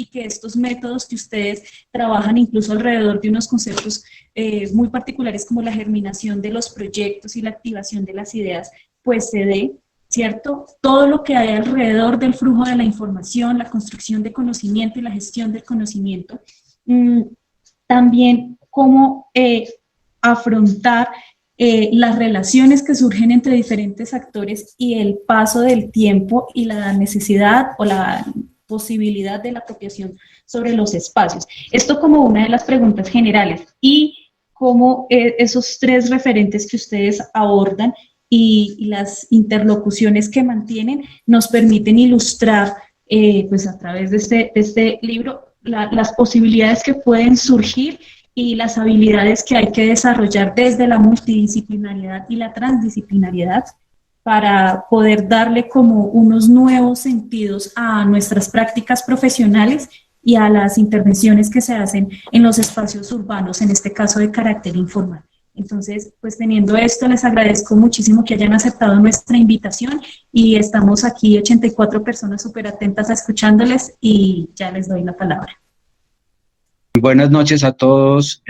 que estos métodos que ustedes trabajan incluso alrededor de unos conceptos muy particulares como la germinación de los proyectos y la activación de las ideas, pues se dé, ¿cierto? Todo lo que hay alrededor del flujo de la información, la construcción de conocimiento y la gestión del conocimiento. También cómo afrontar las relaciones que surgen entre diferentes actores y el paso del tiempo y la necesidad o la posibilidad de la apropiación sobre los espacios. Esto como una de las preguntas generales y cómo esos tres referentes que ustedes abordan y las interlocuciones que mantienen nos permiten ilustrar pues a través de este libro las posibilidades que pueden surgir y las habilidades que hay que desarrollar desde la multidisciplinariedad y la transdisciplinariedad para poder darle como unos nuevos sentidos a nuestras prácticas profesionales y a las intervenciones que se hacen en los espacios urbanos, en este caso de carácter informal. Entonces, pues teniendo esto, les agradezco muchísimo que hayan aceptado nuestra invitación y estamos aquí 84 personas súper atentas a escuchándoles y ya les doy la palabra. Buenas noches a todos.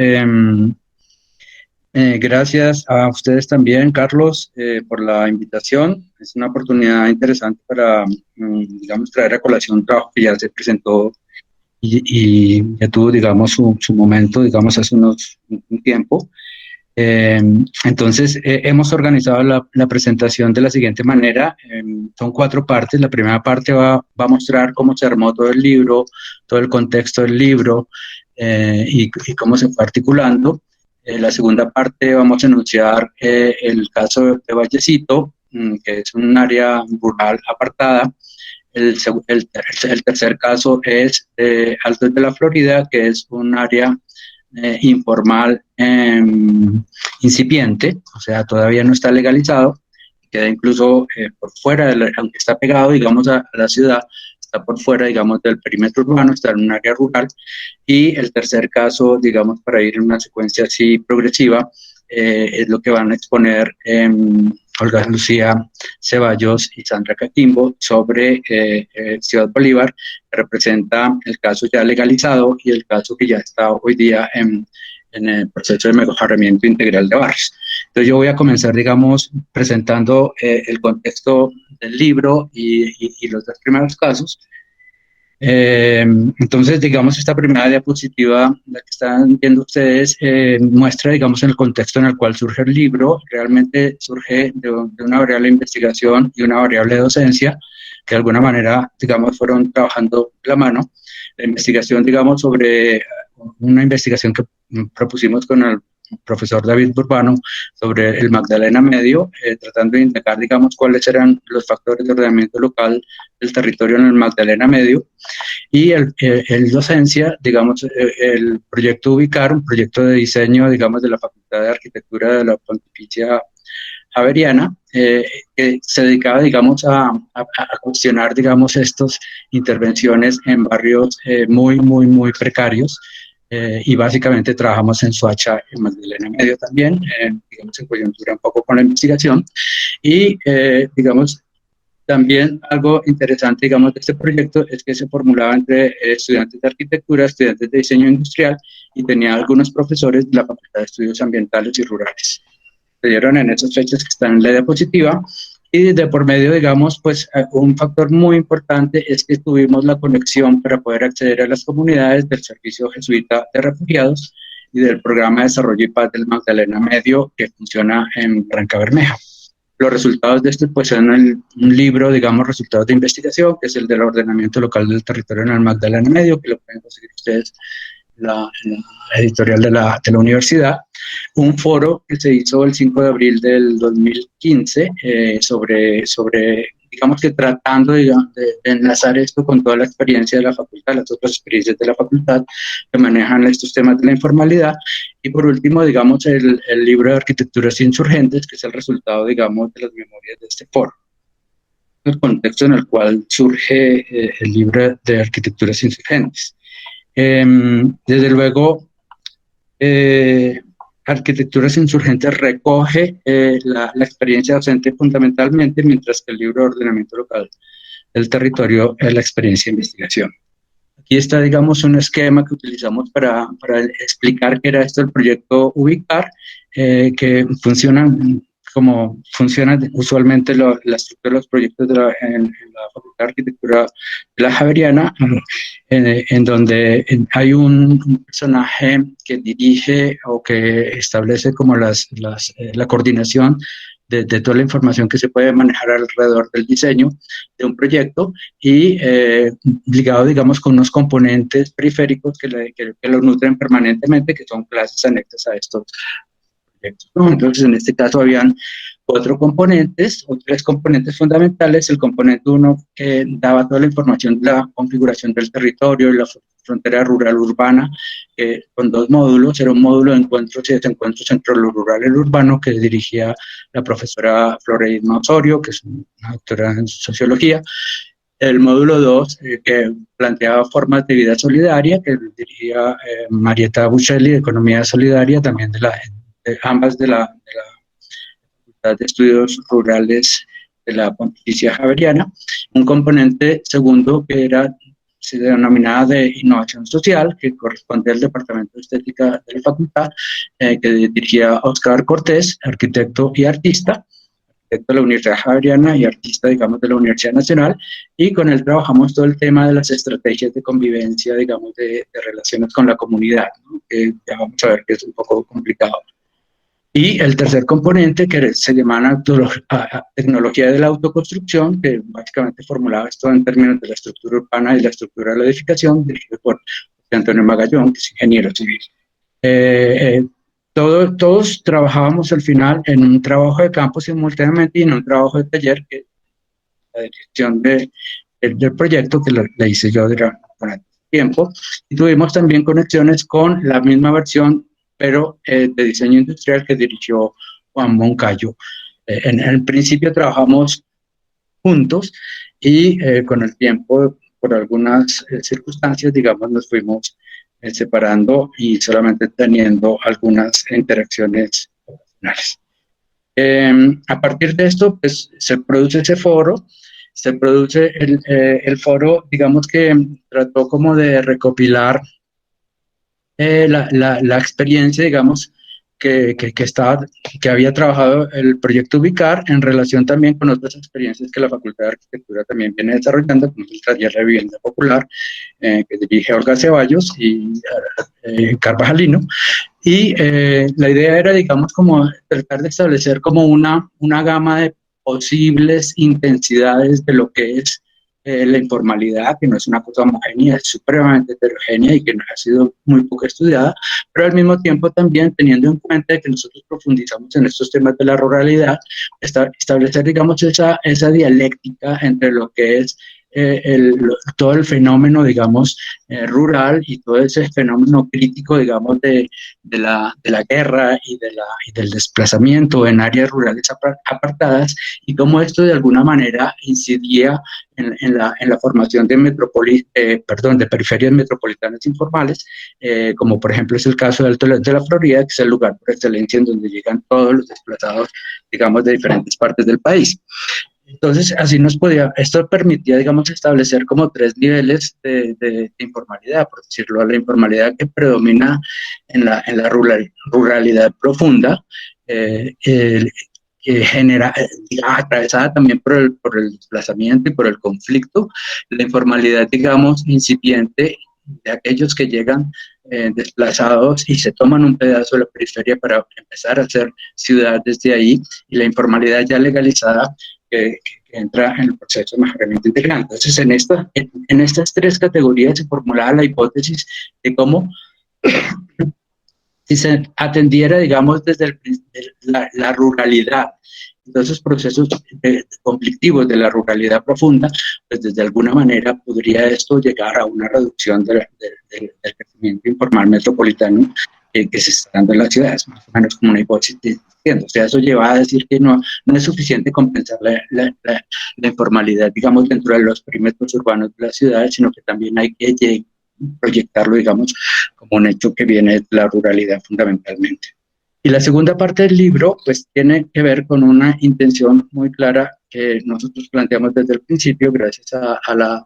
Gracias a ustedes también, Carlos, por la invitación. Es una oportunidad interesante para, digamos, traer a colación un trabajo que ya se presentó y ya tuvo, digamos, su momento, digamos, hace un tiempo. Entonces, hemos organizado la presentación de la siguiente manera. Son 4 partes. La primera parte va a mostrar cómo se armó todo el libro, todo el contexto del libro, y cómo se fue articulando. La segunda parte vamos a enunciar el caso de Vallecito, que es un área rural apartada. El tercer caso es Altos de la Florida, que es un área informal incipiente, o sea, todavía no está legalizado, queda incluso por fuera, aunque está pegado, digamos, a la ciudad, está por fuera, digamos, del perímetro urbano, está en un área rural. Y el tercer caso, digamos, para ir en una secuencia así progresiva, es lo que van a exponer Olga Lucía Ceballos y Sandra Caquimbo sobre Ciudad Bolívar, que representa el caso ya legalizado y el caso que ya está hoy día en el proceso de mejoramiento integral de barrios. Entonces yo voy a comenzar, digamos, presentando el contexto del libro y los 2 primeros casos. Entonces, digamos, esta primera diapositiva, la que están viendo ustedes, muestra, digamos, en el contexto en el cual surge el libro. Realmente surge de una variable de investigación y una variable de docencia, que de alguna manera, digamos, fueron trabajando de la mano. La investigación, digamos, sobre una investigación que propusimos con el profesor David Burbano sobre el Magdalena Medio, tratando de indagar, digamos, cuáles eran los factores de ordenamiento local del territorio en el Magdalena Medio, y el docencia, digamos, el proyecto Ubicar, un proyecto de diseño, digamos, de la Facultad de Arquitectura de la Pontificia Javeriana, que se dedicaba, digamos, a cuestionar, digamos, estas intervenciones en barrios muy precarios. Y básicamente trabajamos en Soacha, en Magdalena Medio también, digamos, en coyuntura un poco con la investigación. Y, digamos, también algo interesante, digamos, de este proyecto es que se formulaba entre estudiantes de arquitectura, estudiantes de diseño industrial, y tenía algunos profesores de la Facultad de Estudios Ambientales y Rurales. Se dieron en esas fechas que están en la diapositiva. Y de por medio, digamos, pues un factor muy importante es que tuvimos la conexión para poder acceder a las comunidades del Servicio Jesuita de Refugiados y del Programa de Desarrollo y Paz del Magdalena Medio, que funciona en Barranca Bermeja. Los resultados de este, pues, son un libro, digamos, resultados de investigación, que es el del ordenamiento local del territorio en el Magdalena Medio, que lo pueden conseguir ustedes en la editorial de la universidad. Un foro que se hizo el 5 de abril del 2015 sobre, digamos, que tratando de enlazar esto con toda la experiencia de la facultad, las otras experiencias de la facultad que manejan estos temas de la informalidad. Y por último, digamos, el libro de Arquitecturas Insurgentes, que es el resultado, digamos, de las memorias de este foro. El contexto en el cual surge el libro de Arquitecturas Insurgentes. Desde luego, Arquitecturas Insurgentes recoge la experiencia docente fundamentalmente, mientras que el libro de Ordenamiento Local del Territorio es la experiencia de investigación. Aquí está, digamos, un esquema que utilizamos para explicar qué era esto del proyecto Ubicar, que funciona como funciona usualmente la estructura de los proyectos en la Facultad de Arquitectura de la Javeriana, en donde hay un personaje que dirige o que establece como la coordinación de toda la información que se puede manejar alrededor del diseño de un proyecto y ligado, digamos, con unos componentes periféricos que lo nutren permanentemente, que son clases anexas a estos proyectos, ¿no? Entonces, en este caso habían 4 componentes o 3 componentes fundamentales. El componente 1 que daba toda la información de la configuración del territorio y la frontera rural-urbana, con 2 módulos. Era un módulo de encuentros y desencuentros entre lo rural y lo urbano que dirigía la profesora Floreisma Osorio, que es una doctora en sociología. El módulo 2, que planteaba formas de vida solidaria, que dirigía Marieta Buccelli, de Economía Solidaria, también de ambas de la Facultad de Estudios Rurales de la Pontificia Javeriana. Un componente segundo que se denominaba de innovación social, que corresponde al Departamento de Estética de la Facultad, que dirigía Óscar Cortés, arquitecto y artista de la Universidad Javeriana y artista, digamos, de la Universidad Nacional, y con él trabajamos todo el tema de las estrategias de convivencia, digamos, de relaciones con la comunidad, ¿no? Que ya vamos a ver que es un poco complicado. Y el tercer componente, que se llama tecnología de la autoconstrucción, que básicamente formulaba esto en términos de la estructura urbana y la estructura de la edificación, dirigido por Antonio Magallón, que es ingeniero civil. Todos trabajábamos al final en un trabajo de campo simultáneamente y en un trabajo de taller, que la dirección del proyecto, que la hice yo durante tiempo, y tuvimos también conexiones con la misma versión pero de diseño industrial que dirigió Juan Moncayo. En el principio trabajamos juntos y con el tiempo, por algunas circunstancias, digamos, nos fuimos separando y solamente teniendo algunas interacciones ocasionales. A partir de esto, pues se produce ese foro, se produce el foro, digamos que trató como de recopilar la experiencia, digamos, que había trabajado el proyecto Ubicar en relación también con otras experiencias que la Facultad de Arquitectura también viene desarrollando, como el taller de vivienda popular, que dirige Olga Ceballos y Carvajalino. Y la idea era, digamos, como tratar de establecer como una gama de posibles intensidades de lo que es la informalidad, que no es una cosa homogénea, es supremamente heterogénea y que ha sido muy poco estudiada, pero al mismo tiempo también teniendo en cuenta que nosotros profundizamos en estos temas de la ruralidad, establecer, digamos, esa dialéctica entre lo que es todo el fenómeno, digamos, rural y todo ese fenómeno crítico, digamos, de la guerra y del desplazamiento en áreas rurales apartadas, y cómo esto de alguna manera incidía en la formación de periferias metropolitanas informales, como por ejemplo es el caso de Alto de la Florida, que es el lugar por excelencia en donde llegan todos los desplazados, digamos, de diferentes partes del país. Entonces, esto permitía, digamos, establecer como 3 niveles de informalidad, por decirlo, la informalidad que predomina en la ruralidad profunda, que genera, atravesada también por el desplazamiento y por el conflicto, la informalidad, digamos, incipiente de aquellos que llegan desplazados y se toman un pedazo de la periferia para empezar a hacer ciudad desde ahí, y la informalidad ya legalizada, que entra en el proceso de mejoramiento integral. Entonces, en estas 3 categorías se formulaba la hipótesis de cómo, si se atendiera, digamos, desde la ruralidad, entonces procesos conflictivos de la ruralidad profunda, pues desde alguna manera podría esto llegar a una reducción del crecimiento informal metropolitano que se está dando en las ciudades, más o menos como una hipótesis. O sea, eso lleva a decir que no es suficiente compensar la informalidad, digamos, dentro de los perímetros urbanos de las ciudades, sino que también hay que proyectarlo, digamos, como un hecho que viene de la ruralidad fundamentalmente. Y la segunda parte del libro, pues, tiene que ver con una intención muy clara que nosotros planteamos desde el principio, gracias a la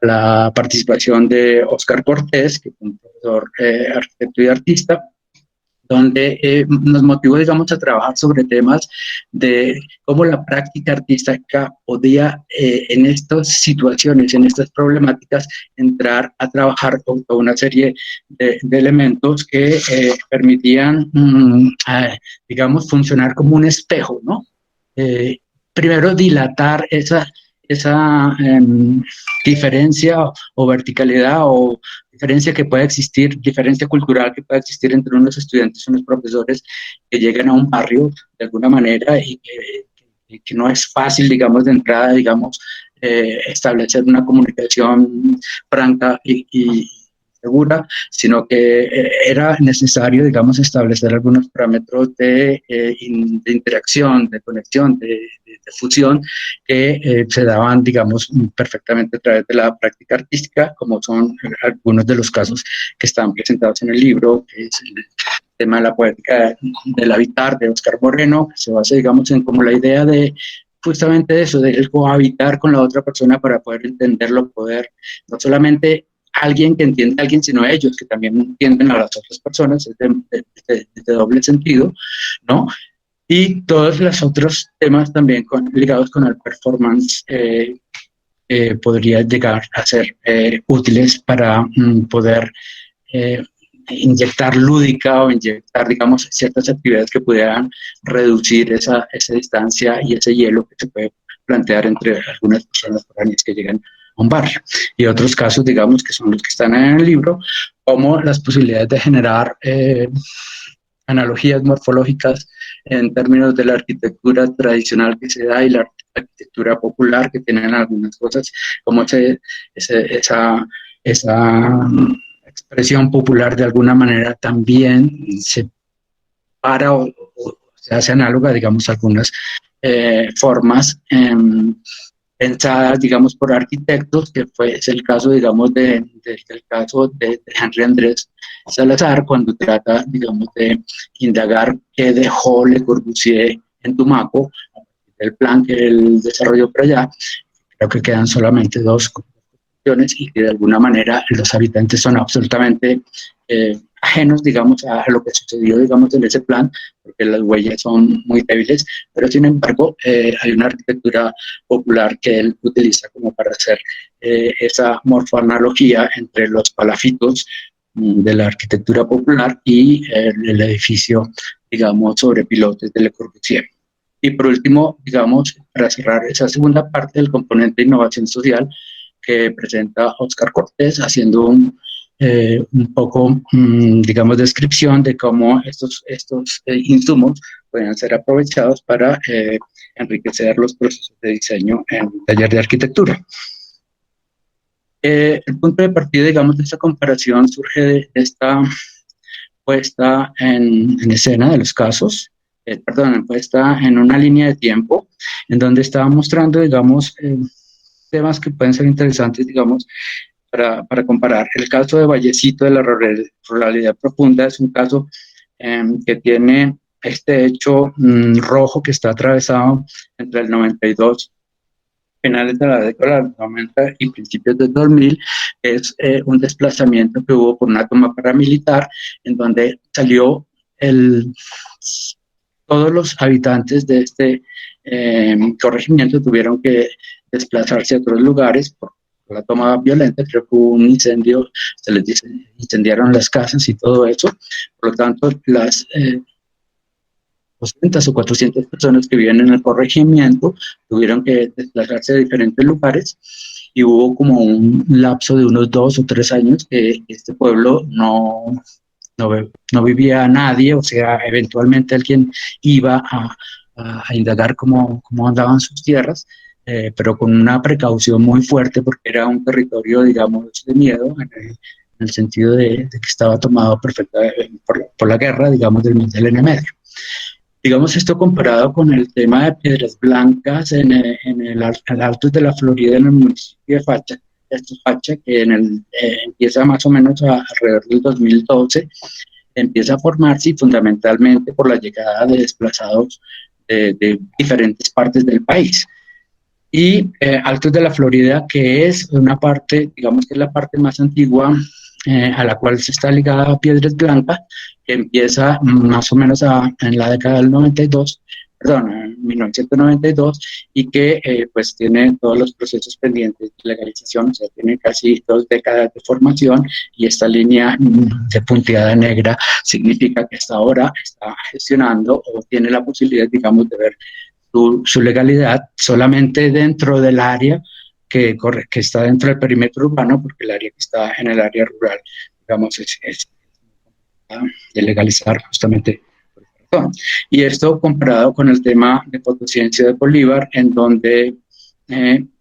la participación de Óscar Cortés, que es un profesor arquitecto y artista, donde nos motivó, digamos, a trabajar sobre temas de cómo la práctica artística podía, en estas situaciones, en estas problemáticas, entrar a trabajar con una serie de elementos que permitían, digamos, funcionar como un espejo, ¿no? Primero, dilatar esa diferencia o verticalidad o diferencia que puede existir, diferencia cultural que puede existir entre unos estudiantes y unos profesores que llegan a un barrio de alguna manera y que no es fácil, digamos, de entrada, digamos, establecer una comunicación franca y segura, sino que era necesario, digamos, establecer algunos parámetros de interacción, de conexión, de fusión, que se daban, digamos, perfectamente a través de la práctica artística, como son algunos de los casos que están presentados en el libro, que es el tema de la poética del habitar de Óscar Moreno, que se basa, digamos, en como la idea de justamente eso, de cohabitar con la otra persona para poder entenderlo, poder no solamente alguien que entiende a alguien, sino ellos que también entienden a las otras personas, es de doble sentido, ¿no? Y todos los otros temas también ligados con el performance podrían llegar a ser útiles para poder inyectar lúdica o inyectar, digamos, ciertas actividades que pudieran reducir esa distancia y ese hielo que se puede plantear entre algunas personas foráneas que llegan a un barrio. Y otros casos, digamos, que son los que están en el libro, como las posibilidades de generar analogías morfológicas en términos de la arquitectura tradicional que se da y la arquitectura popular, que tienen algunas cosas, como esa expresión popular de alguna manera también se para o se hace análoga, digamos, a algunas formas pensadas, digamos, por arquitectos, que es el caso, digamos, del caso de Henry Andrés Salazar, cuando trata, digamos, de indagar qué dejó Le Corbusier en Tumaco, el plan que él desarrolló por allá. Creo que quedan solamente 2 construcciones y que de alguna manera los habitantes son absolutamente ajenos, digamos, a lo que sucedió, digamos, en ese plan, porque las huellas son muy débiles, pero sin embargo hay una arquitectura popular que él utiliza como para hacer esa morfoanalogía entre los palafitos de la arquitectura popular y el edificio, digamos, sobre pilotes de Le Corbusier. Y por último, digamos, para cerrar esa segunda parte del componente de innovación social que presenta Óscar Cortés, haciendo un poco, digamos, descripción de cómo estos insumos pueden ser aprovechados para enriquecer los procesos de diseño en un taller de arquitectura. El punto de partida, digamos, de esta comparación surge de esta puesta en escena de los casos, puesta en una línea de tiempo, en donde estaba mostrando, digamos, temas que pueden ser interesantes, digamos, para comparar. El caso de Vallecito de la ruralidad profunda es un caso que tiene este hecho rojo que está atravesado entre el 92, finales de la década de los 90 y principios del 2000, es un desplazamiento que hubo por una toma paramilitar en donde salió todos los habitantes de este corregimiento tuvieron que desplazarse a otros lugares por la toma violenta. Creo que hubo un incendio, se les incendiaron las casas y todo eso. Por lo tanto, las 200 o 400 personas que viven en el corregimiento tuvieron que desplazarse a diferentes lugares y hubo como un lapso de unos 2 o 3 años que este pueblo no vivía nadie, o sea, eventualmente alguien iba a indagar cómo andaban sus tierras, pero con una precaución muy fuerte porque era un territorio, digamos, de miedo, en el sentido de que estaba tomado por la guerra, digamos, del Milenio Medio. Digamos, esto comparado con el tema de Piedras Blancas en el Alto de la Florida, en el municipio de Facha, que empieza más o menos alrededor del 2012, empieza a formarse y fundamentalmente por la llegada de desplazados de diferentes partes del país. y Altos de la Florida, que es una parte, digamos que es la parte más antigua, a la cual se está ligada a Piedras Blancas, que empieza más o menos en la década del 92, perdón, en 1992, y que pues tiene todos los procesos pendientes de legalización, o sea, tiene casi 2 décadas de formación, y esta línea de punteada negra significa que hasta ahora está gestionando o tiene la posibilidad, digamos, de ver su legalidad solamente dentro del área que está dentro del perímetro urbano, porque el área que está en el área rural, digamos, es de legalizar justamente por esa razón. Y esto comparado con el tema de fotociencia de Bolívar, en donde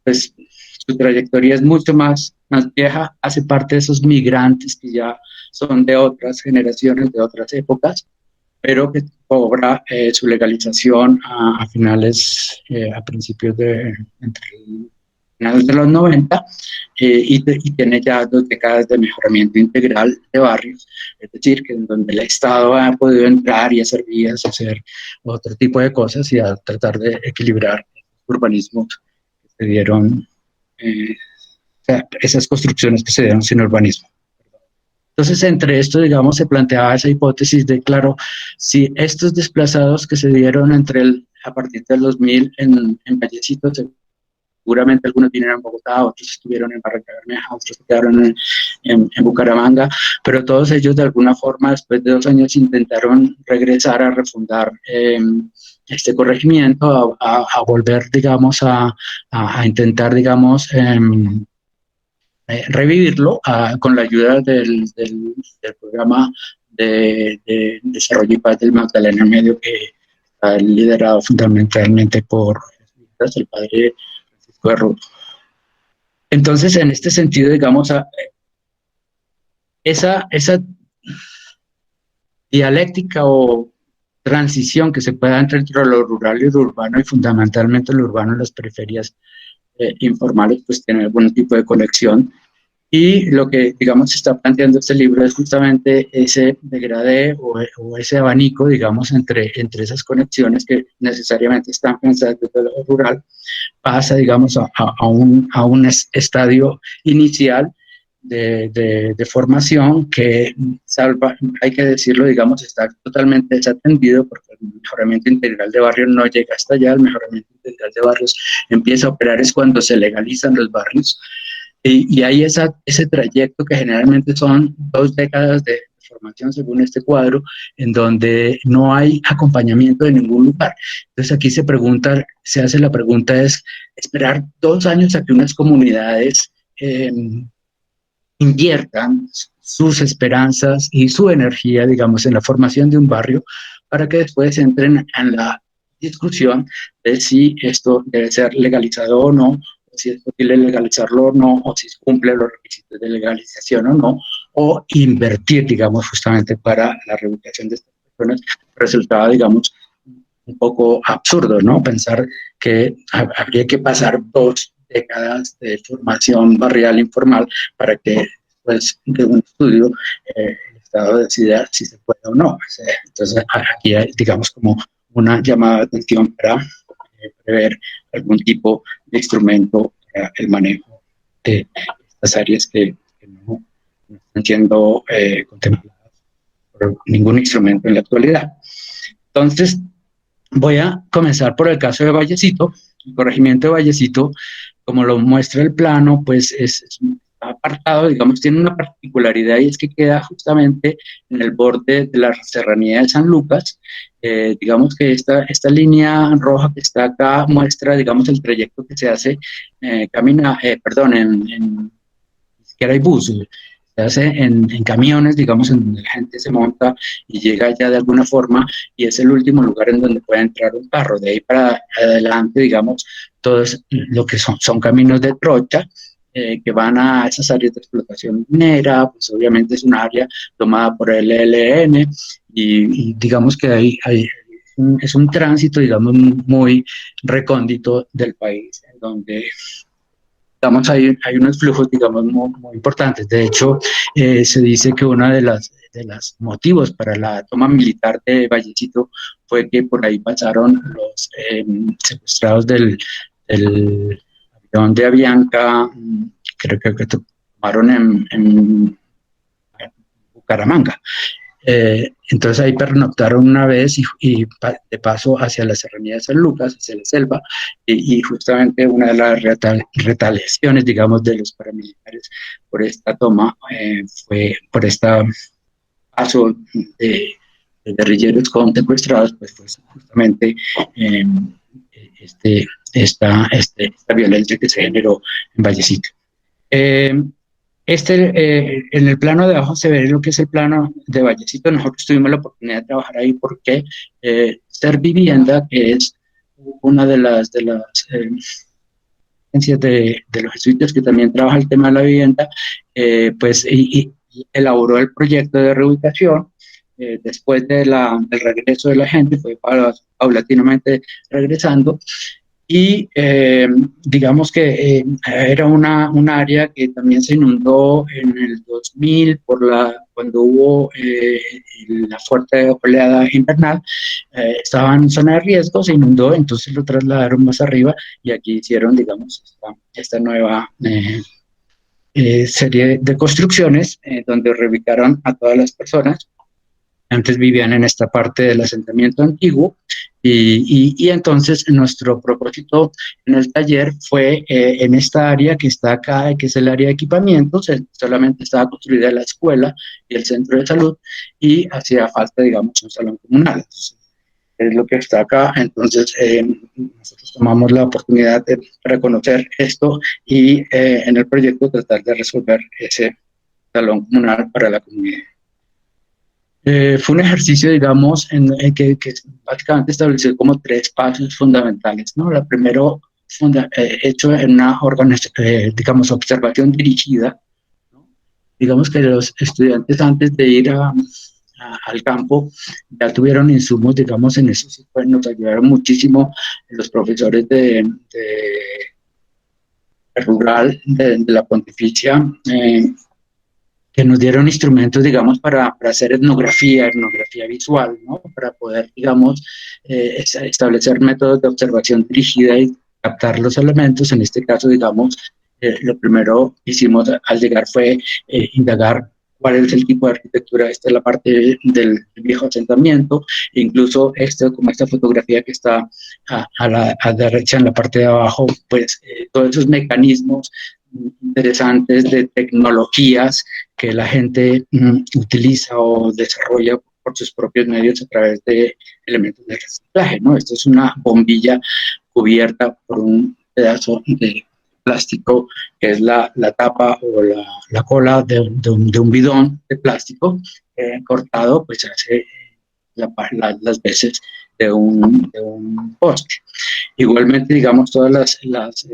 pues, su trayectoria es mucho más vieja, hace parte de esos migrantes que ya son de otras generaciones, de otras épocas, pero que cobra su legalización a finales, a principios de, entre finales de los 90, y tiene ya 2 décadas de mejoramiento integral de barrios, es decir, que en donde el Estado ha podido entrar y hacer vías, hacer otro tipo de cosas y a tratar de equilibrar urbanismos que se dieron, o sea, esas construcciones que se dieron sin urbanismo. Entonces, entre esto, digamos, se planteaba esa hipótesis de, claro, si estos desplazados que se dieron a partir del 2000 en Vallecito, seguramente algunos vinieron a Bogotá, otros estuvieron en Barranca Bermeja, otros se quedaron en Bucaramanga, pero todos ellos de alguna forma, después de 2 años, intentaron regresar a refundar este corregimiento, a volver, digamos, a intentar, digamos, revivirlo con la ayuda del programa de Desarrollo y Paz del Magdalena Medio, que está liderado fundamentalmente por el padre Francisco de Ruto. Entonces, en este sentido, digamos, esa dialéctica o transición que se pueda entre lo rural y lo urbano, y fundamentalmente lo urbano en las periferias informales, pues tiene algún tipo de conexión. Y lo que, digamos, se está planteando este libro es justamente ese degradé o ese abanico, digamos, entre esas conexiones que necesariamente están pensadas desde lo rural, pasa, digamos, a un estadio inicial de formación que, hay que decirlo, digamos, está totalmente desatendido, porque el mejoramiento integral de barrios no llega hasta allá. El mejoramiento integral de barrios empieza a operar es cuando se legalizan los barrios, y hay ese trayecto que generalmente son 2 décadas de formación según este cuadro, en donde no hay acompañamiento de ningún lugar. Entonces aquí se hace la pregunta, es esperar 2 años a que unas comunidades inviertan sus esperanzas y su energía, digamos, en la formación de un barrio, para que después entren en la discusión de si esto debe ser legalizado o no, o si es posible legalizarlo o no, o si cumple los requisitos de legalización o no, o invertir, digamos, justamente para la reubicación de estas personas. Resultaba, digamos, un poco absurdo, ¿no? Pensar que habría que pasar 2 décadas de formación barrial informal para que después de un estudio el Estado decida si se puede o no. Entonces aquí hay, digamos, como una llamada de atención para prever algún tipo de instrumento para el manejo de estas áreas que no están siendo contempladas por ningún instrumento en la actualidad. Entonces, voy a comenzar por el caso de Vallecito. El corregimiento de Vallecito, como lo muestra el plano, pues es apartado, digamos, tiene una particularidad, y es que queda justamente en el borde de la serranía de San Lucas. Digamos que esta línea roja que está acá muestra, digamos, el trayecto que se hace en siquiera hay bus, se hace en camiones, digamos, en donde la gente se monta y llega ya de alguna forma, y es el último lugar en donde puede entrar un carro. De ahí para adelante, digamos, todo lo que son caminos de trocha, que van a esas áreas de explotación minera. Pues obviamente es un área tomada por el ELN, y digamos que es un tránsito, digamos, muy recóndito del país, en donde, digamos, hay unos flujos, digamos, muy importantes. De hecho, se dice que uno de los motivos para la toma militar de Vallecito fue que por ahí pasaron los secuestrados del donde Avianca, creo que tomaron en Bucaramanga. Entonces ahí pernoctaron una vez y de paso hacia la serranía de San Lucas, hacia la selva, y justamente una de las retaliaciones, digamos, de los paramilitares por esta toma fue por esta paso de guerrilleros con secuestrados, pues fue justamente esta violencia que se generó en Vallecito. En el plano de abajo se ve lo que es el plano de Vallecito. Nosotros tuvimos la oportunidad de trabajar ahí porque Servivienda, que es una de las agencias de los jesuitas que también trabaja el tema de la vivienda, pues elaboró el proyecto de reubicación. Después del regreso de la gente, fue paulatinamente regresando, y digamos que era un área que también se inundó en el 2000 cuando hubo la fuerte oleada invernal. Estaba en zona de riesgo, se inundó, entonces lo trasladaron más arriba y aquí hicieron, digamos, esta nueva serie de construcciones donde reubicaron a todas las personas. Antes vivían en esta parte del asentamiento antiguo, y entonces nuestro propósito en el taller fue en esta área que está acá, que es el área de equipamientos. Solamente estaba construida la escuela y el centro de salud, y hacía falta, digamos, un salón comunal. Entonces, es lo que está acá. Entonces nosotros tomamos la oportunidad de reconocer esto y en el proyecto tratar de resolver ese salón comunal para la comunidad. Fue un ejercicio, digamos, que básicamente estableció como 3 pasos fundamentales, ¿no? La primero, hecho en una digamos, observación dirigida, ¿no? Digamos que los estudiantes, antes de ir al campo, ya tuvieron insumos, digamos, en eso sí, pues, nos ayudaron muchísimo los profesores de rural, de la Pontificia, que nos dieron instrumentos, digamos, para hacer etnografía visual, ¿no? Para poder, digamos, establecer métodos de observación dirigida y captar los elementos. En este caso, digamos, lo primero que hicimos al llegar fue indagar cuál es el tipo de arquitectura. Esta es la parte del viejo asentamiento, incluso como esta fotografía que está a la derecha en la parte de abajo, pues todos esos mecanismos interesantes de tecnologías que la gente utiliza o desarrolla por sus propios medios a través de elementos de reciclaje, ¿no? Esto es una bombilla cubierta por un pedazo de plástico, que es la tapa o la cola de un bidón de plástico cortado, pues hace las veces de un poste. Igualmente, digamos, todas las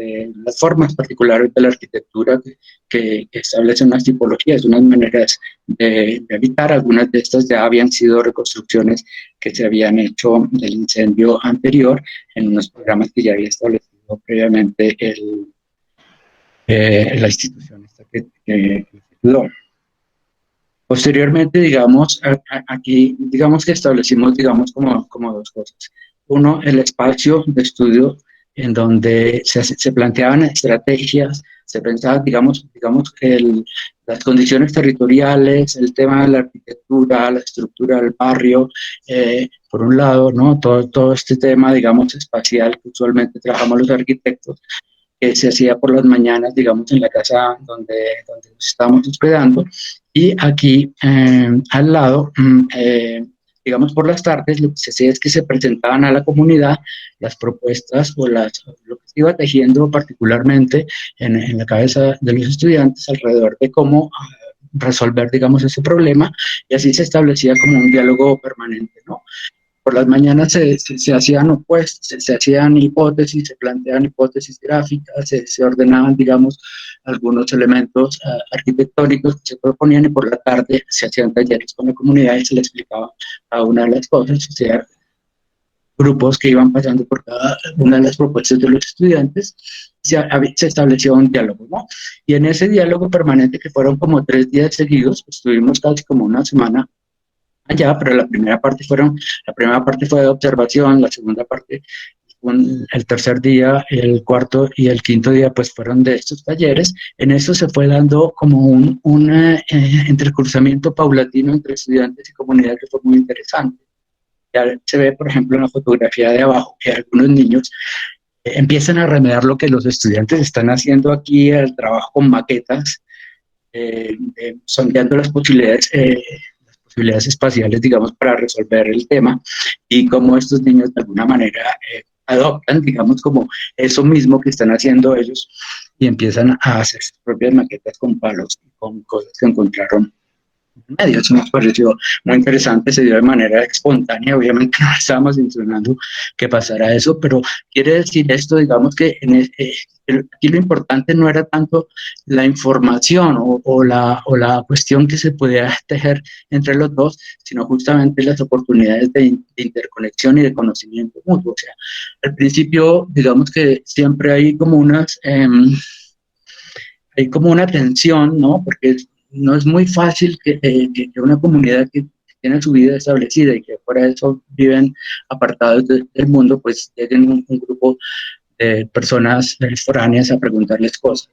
formas particulares de la arquitectura que establecen unas tipologías, unas maneras de habitar. Algunas de estas ya habían sido reconstrucciones que se habían hecho del incendio anterior en unos programas que ya había establecido previamente la institución esta que ayudó. Posteriormente, digamos, aquí, digamos que establecimos, digamos, como 2 cosas. Uno, el espacio de estudio en donde se planteaban estrategias, se pensaba, digamos las condiciones territoriales, el tema de la arquitectura, la estructura del barrio, por un lado, ¿no? Todo este tema, digamos, espacial que usualmente trabajamos los arquitectos, que se hacía por las mañanas, digamos, en la casa donde nos estábamos hospedando, y aquí al lado, digamos, por las tardes, lo que se hacía es que se presentaban a la comunidad las propuestas o lo que se iba tejiendo particularmente en la cabeza de los estudiantes alrededor de cómo resolver, digamos, ese problema, y así se establecía como un diálogo permanente, ¿no? Por las mañanas se hacían hipótesis, se planteaban hipótesis gráficas, se ordenaban, digamos, algunos elementos arquitectónicos que se proponían, y por la tarde se hacían talleres con la comunidad y se le explicaba cada una de las cosas. O sea, grupos que iban pasando por cada una de las propuestas de los estudiantes, se estableció un diálogo, ¿no? Y en ese diálogo permanente, que fueron como 3 días seguidos, estuvimos casi como una semana allá, pero la primera parte fue de observación, la segunda parte el tercer día, el cuarto y el quinto día pues fueron de estos talleres. En eso se fue dando como un entrecruzamiento paulatino entre estudiantes y comunidad que fue muy interesante. Ya se ve, por ejemplo, en la fotografía de abajo que algunos niños empiezan a remediar lo que los estudiantes están haciendo aquí, el trabajo con maquetas, sondeando las posibilidades espaciales, digamos, para resolver el tema, y cómo estos niños de alguna manera adoptan, digamos, como eso mismo que están haciendo ellos y empiezan a hacer sus propias maquetas con palos y con cosas que encontraron en medio. Eso nos pareció muy interesante, se dio de manera espontánea, obviamente no estábamos intencionando que pasara eso, pero quiere decir esto, digamos, que aquí lo importante no era tanto la información o la cuestión que se podía tejer entre los dos, sino justamente las oportunidades de interconexión y de conocimiento mutuo. O sea, al principio, digamos que siempre hay como hay como una tensión, ¿no? Porque no es muy fácil que una comunidad que tiene su vida establecida y que por eso viven apartados del mundo, pues lleguen un grupo de personas foráneas a preguntarles cosas.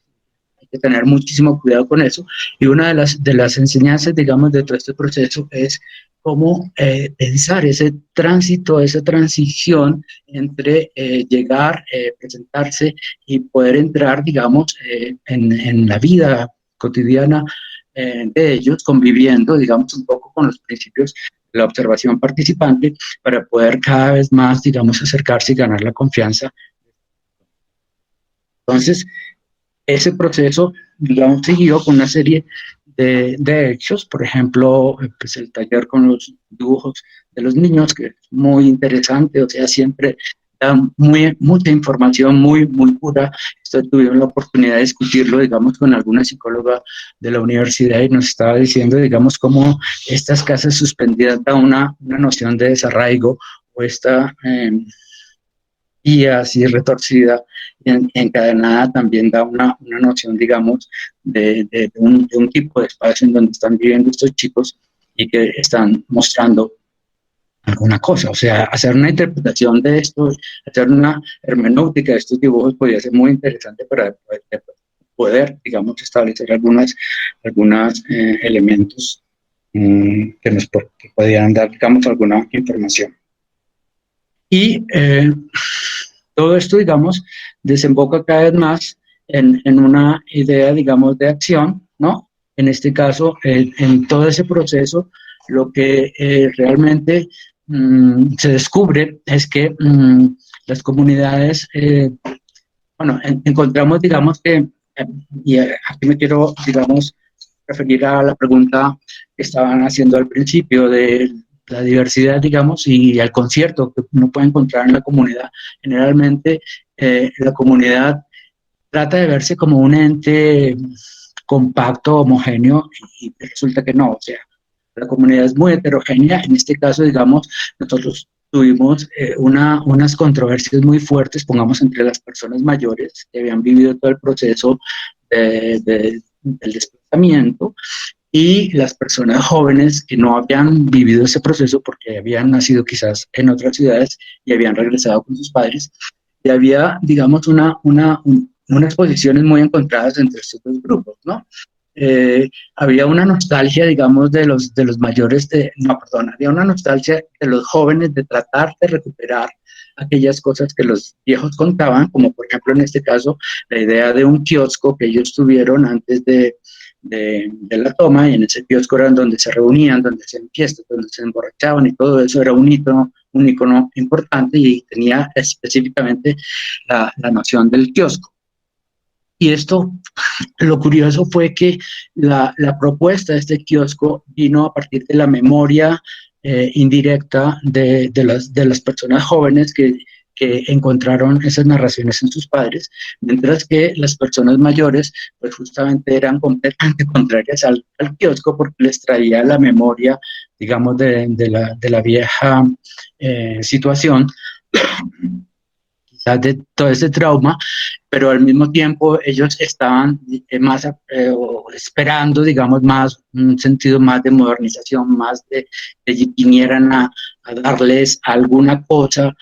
Hay que tener muchísimo cuidado con eso. Y una de las enseñanzas, digamos, de todo este proceso es cómo pensar ese tránsito, esa transición entre llegar, presentarse y poder entrar, digamos, en la vida cotidiana de ellos, conviviendo, digamos, un poco con los principios de la observación participante para poder cada vez más, digamos, acercarse y ganar la confianza. Entonces, ese proceso, digamos, siguió con una serie de hechos, por ejemplo, pues el taller con los dibujos de los niños, que es muy interesante, o sea, siempre da mucha información muy pura. Esto tuvimos la oportunidad de discutirlo, digamos, con alguna psicóloga de la universidad y nos estaba diciendo, digamos, cómo estas casas suspendidas da una noción de desarraigo o esta guía así retorcida y encadenada también da una noción, digamos, de un tipo de espacio en donde están viviendo estos chicos y que están mostrando alguna cosa. O sea, hacer una interpretación de esto, hacer una hermenéutica de estos dibujos podría ser muy interesante para poder, digamos, establecer algunos elementos que podrían dar, digamos, alguna información. Y todo esto, digamos, desemboca cada vez más en una idea, digamos, de acción, ¿no? En este caso, en todo ese proceso, lo que realmente se descubre es que las comunidades, bueno, encontramos, digamos, que, y aquí me quiero, digamos, referir a la pregunta que estaban haciendo al principio de la diversidad, digamos, y al concierto que uno puede encontrar en la comunidad. Generalmente, la comunidad trata de verse como un ente compacto, homogéneo, y resulta que no. O sea, la comunidad es muy heterogénea. En este caso, digamos, nosotros tuvimos unas controversias muy fuertes, pongamos, entre las personas mayores que habían vivido todo el proceso del desplazamiento y las personas jóvenes que no habían vivido ese proceso porque habían nacido quizás en otras ciudades y habían regresado con sus padres. Y había, digamos, unas posiciones muy encontradas entre estos dos grupos, ¿no? Había una nostalgia, digamos, de los mayores, había una nostalgia de los jóvenes de tratar de recuperar aquellas cosas que los viejos contaban, como por ejemplo en este caso la idea de un kiosco que ellos tuvieron antes de la toma, y en ese kiosco era donde se reunían, donde hacían fiestas, donde se emborrachaban, y todo eso era un icono importante y tenía específicamente la noción del kiosco. Y esto, lo curioso fue que la propuesta de este kiosco vino a partir de la memoria indirecta de las personas jóvenes que encontraron esas narraciones en sus padres, mientras que las personas mayores pues justamente eran completamente contrarias al kiosco porque les traía la memoria, digamos, de la vieja situación, quizás de todo ese trauma, pero al mismo tiempo ellos estaban más esperando, digamos, más un sentido más de modernización, más de que vinieran a darles alguna cosa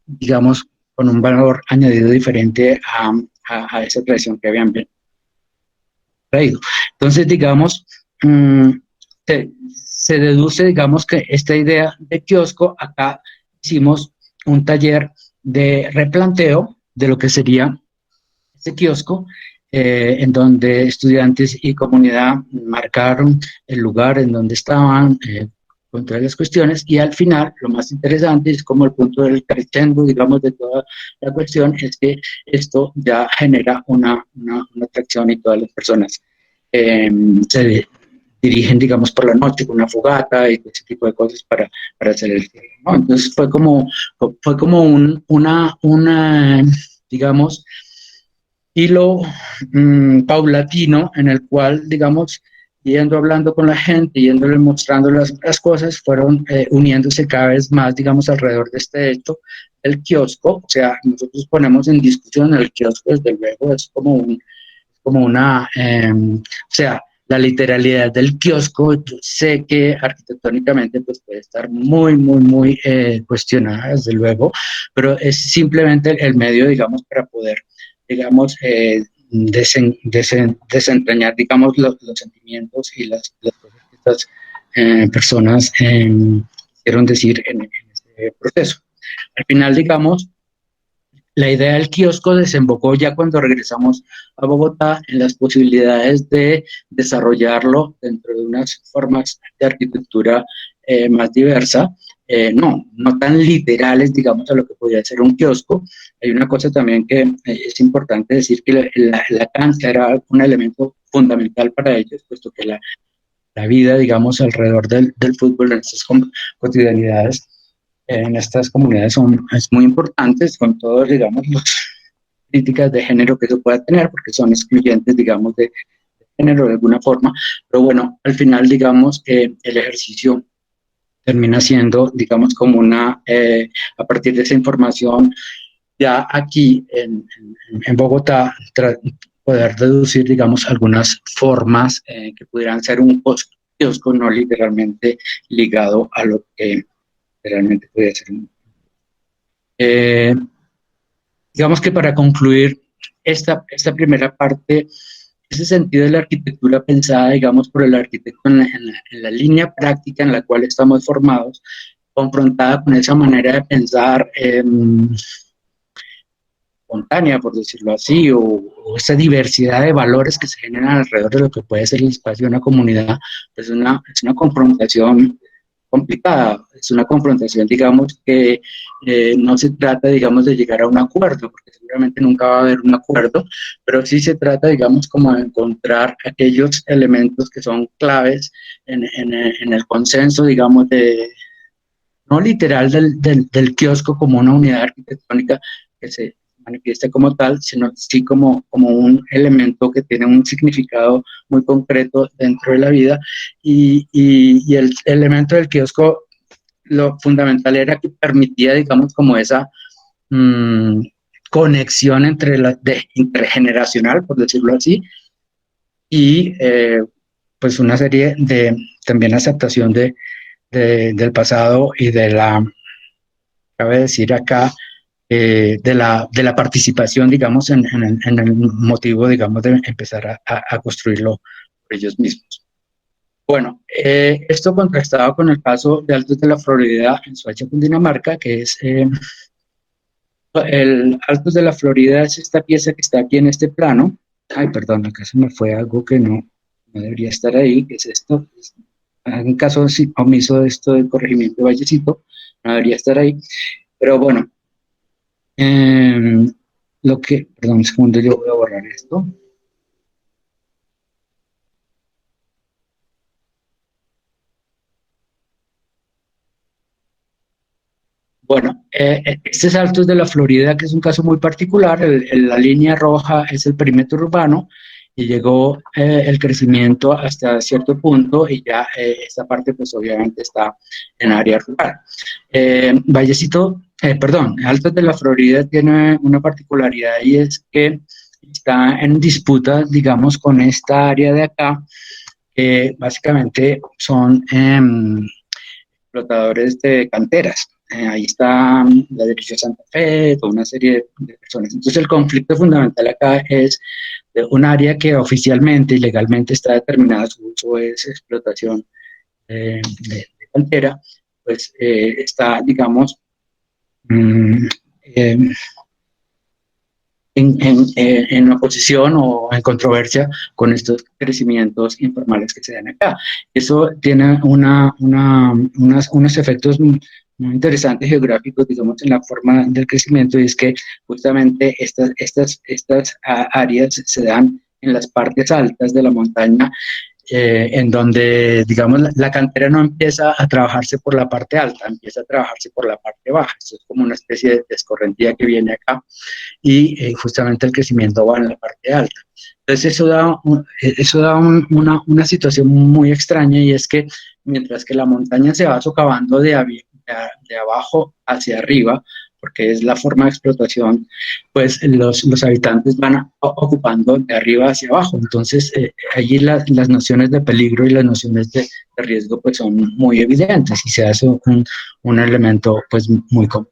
digamos, con un valor añadido diferente a esa tradición que habían traído. Entonces, digamos, se deduce, digamos, que esta idea de kiosco, acá hicimos un taller de replanteo de lo que sería este kiosco, en donde estudiantes y comunidad marcaron el lugar en donde estaban, con todas las cuestiones, y al final, lo más interesante, es como el punto del crescendo, digamos, de toda la cuestión, es que esto ya genera una atracción y todas las personas se dirigen, digamos, por la noche con una fogata y ese tipo de cosas para hacer el cierre, ¿no? Entonces fue como una, digamos, hilo paulatino en el cual, digamos, yendo hablando con la gente, yéndole mostrando las cosas, fueron uniéndose cada vez más, digamos, alrededor de este hecho, el kiosco. O sea, nosotros ponemos en discusión el kiosco, desde luego, es como una, o sea, la literalidad del kiosco. Yo sé que arquitectónicamente pues puede estar muy cuestionada, desde luego, pero es simplemente el medio, digamos, para poder, digamos, desentrañar, digamos, los sentimientos y las cosas que estas personas quisieron decir en este proceso. Al final, digamos, la idea del kiosco desembocó ya cuando regresamos a Bogotá en las posibilidades de desarrollarlo dentro de unas formas de arquitectura más diversa, no tan literales, digamos, a lo que podría ser un kiosco. Hay una cosa también que es importante decir, que la cancha era un elemento fundamental para ellos, puesto que la vida, digamos, alrededor del fútbol en estas cotidianidades en estas comunidades es muy importantes, con todos, digamos, las críticas de género que eso pueda tener, porque son excluyentes, digamos, de género de alguna forma, pero bueno, al final, digamos, el ejercicio termina siendo, digamos, como a partir de esa información, ya aquí en Bogotá, poder deducir, digamos, algunas formas que pudieran ser un kiosco, no literalmente ligado a lo que realmente puede ser. Digamos que para concluir esta primera parte, ese sentido de la arquitectura pensada, digamos, por el arquitecto en la línea práctica en la cual estamos formados, confrontada con esa manera de pensar espontánea, por decirlo así, o esa diversidad de valores que se generan alrededor de lo que puede ser el espacio de una comunidad, pues es una confrontación complicada, es una confrontación, digamos, que no se trata, digamos, de llegar a un acuerdo, porque seguramente nunca va a haber un acuerdo, pero sí se trata, digamos, como de encontrar aquellos elementos que son claves en el consenso, digamos, no literal del kiosco como una unidad arquitectónica que se manifiesta como tal, sino sí como un elemento que tiene un significado muy concreto dentro de la vida, y el elemento del kiosco, lo fundamental era que permitía, digamos, como esa conexión intergeneracional, por decirlo así, y pues una serie de también aceptación del pasado y cabe decir acá, de la participación, digamos, en el motivo, digamos, de empezar a construirlo por ellos mismos. Bueno, esto contrastado con el caso de Altos de la Florida en Soacha, Cundinamarca, que es el Altos de la Florida, es esta pieza que está aquí en este plano. Ay, perdón, acá se me fue algo que no debería estar ahí, que es esto. En caso omiso de esto del corregimiento de Vallecito, no debería estar ahí. Pero bueno, perdón, un segundo, yo voy a borrar esto. Bueno, este es Altos de la Florida, que es un caso muy particular. La línea roja es el perímetro urbano y llegó el crecimiento hasta cierto punto, y ya esta parte pues obviamente está en área rural. Altos de la Florida tiene una particularidad, y es que está en disputa, digamos, con esta área de acá, que básicamente son explotadores de canteras. ahí está la derecha de Santa Fe, toda una serie de personas. Entonces el conflicto fundamental acá es de un área que oficialmente y legalmente está determinada, su uso es explotación de cantera, pues está, digamos, mm, eh, en oposición o en controversia con estos crecimientos informales que se dan acá. Eso tiene unos efectos muy interesantes geográficos, digamos, en la forma del crecimiento, y es que justamente estas áreas se dan en las partes altas de la montaña, en donde, digamos, la cantera no empieza a trabajarse por la parte alta, empieza a trabajarse por la parte baja. Esto es como una especie de escorrentía que viene acá, y justamente el crecimiento va en la parte alta. Entonces eso da una situación muy extraña, y es que mientras que la montaña se va socavando de abajo hacia arriba, porque es la forma de explotación, pues los habitantes van ocupando de arriba hacia abajo. Entonces allí las nociones de peligro y las nociones de riesgo pues son muy evidentes, y se hace un elemento pues muy común.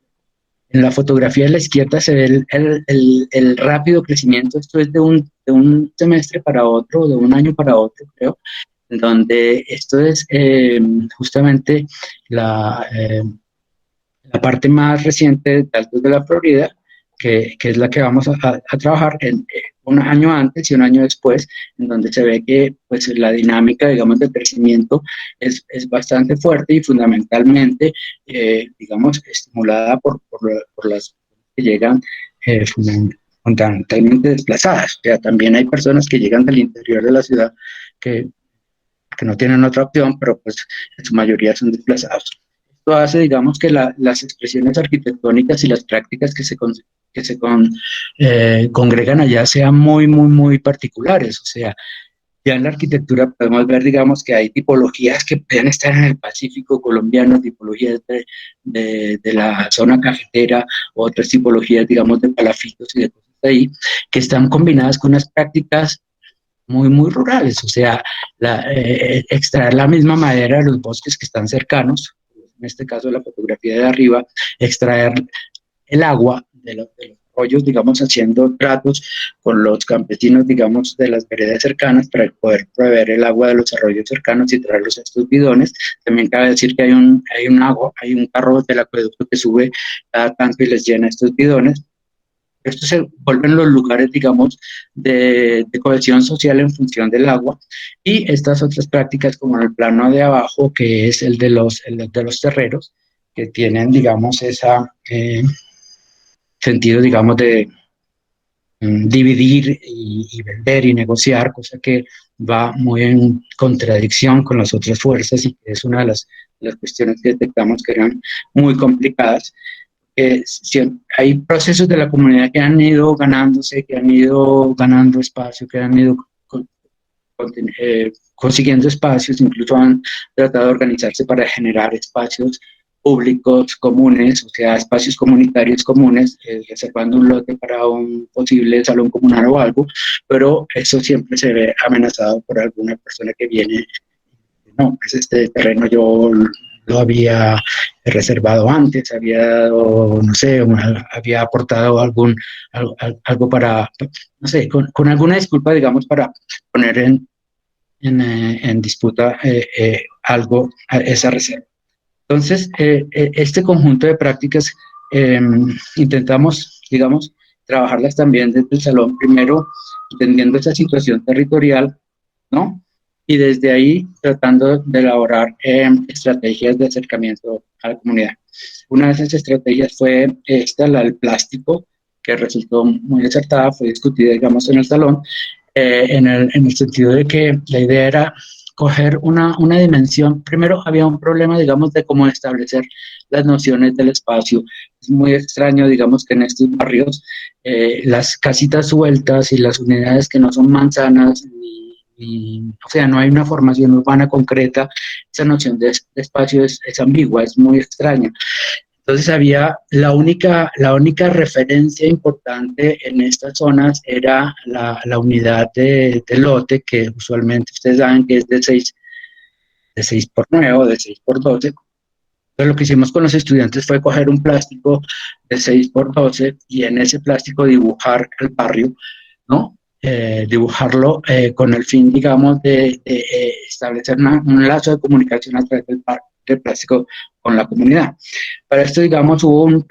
En la fotografía de la izquierda se ve el rápido crecimiento. Esto es de un semestre para otro, de un año para otro, creo, donde esto es justamente la parte más reciente de Altos de la Florida, que es la que vamos a trabajar en un año antes y un año después, en donde se ve que pues, la dinámica, digamos, de crecimiento es bastante fuerte, y fundamentalmente, digamos, estimulada por las que llegan fundamentalmente desplazadas. O sea, también hay personas que llegan del interior de la ciudad que no tienen otra opción, pero pues en su mayoría son desplazados. Esto hace, digamos, que las expresiones arquitectónicas y las prácticas que se congregan allá sean muy particulares. O sea, ya en la arquitectura podemos ver, digamos, que hay tipologías que pueden estar en el Pacífico colombiano, tipologías de la zona cafetera, otras tipologías, digamos, de palafitos y de cosas de ahí, que están combinadas con unas prácticas muy rurales. O sea, extraer la misma madera de los bosques que están cercanos, en este caso la fotografía de arriba, extraer el agua de los arroyos, digamos, haciendo tratos con los campesinos, digamos, de las veredas cercanas para poder proveer el agua de los arroyos cercanos y traerlos a estos bidones. También cabe decir que hay un carro del acueducto que sube cada tanto y les llena estos bidones. Estos se vuelven los lugares, digamos, de cohesión social en función del agua, y estas otras prácticas como el plano de abajo, que es el de los terreros, que tienen, digamos, esa sentido, digamos, de dividir y vender y negociar, cosa que va muy en contradicción con las otras fuerzas, y que es una de las cuestiones que detectamos que eran muy complicadas. Hay procesos de la comunidad que han ido ganándose, que han ido ganando espacio, que han ido consiguiendo espacios, incluso han tratado de organizarse para generar espacios públicos comunes, o sea, espacios comunitarios comunes, reservando un lote para un posible salón comunal o algo, pero eso siempre se ve amenazado por alguna persona que viene. No, pues este terreno yo lo había reservado antes, había dado, no sé, había aportado algo para, no sé, con alguna disculpa, digamos, para poner en disputa algo, esa reserva. Entonces, este conjunto de prácticas intentamos, digamos, trabajarlas también desde el salón, primero entendiendo esa situación territorial, ¿no? Y desde ahí tratando de elaborar estrategias de acercamiento a la comunidad. Una de esas estrategias fue esta, la del plástico, que resultó muy acertada, fue discutida, digamos, en el salón, en el sentido de que la idea era coger una dimensión. Primero había un problema, digamos, de cómo establecer las nociones del espacio. Es muy extraño, digamos, que en estos barrios las casitas sueltas y las unidades que no son manzanas, o sea, no hay una formación urbana concreta, esa noción de espacio es ambigua, es muy extraña. Entonces había la única referencia importante en estas zonas era la unidad de lote, que usualmente ustedes saben que es de 6 por 9 o de 6 por 12, Entonces, lo que hicimos con los estudiantes fue coger un plástico de 6 por 12 y en ese plástico dibujar el barrio, ¿no? Dibujarlo con el fin, digamos, de establecer un lazo de comunicación a través del plástico con la comunidad. Para esto, digamos, hubo una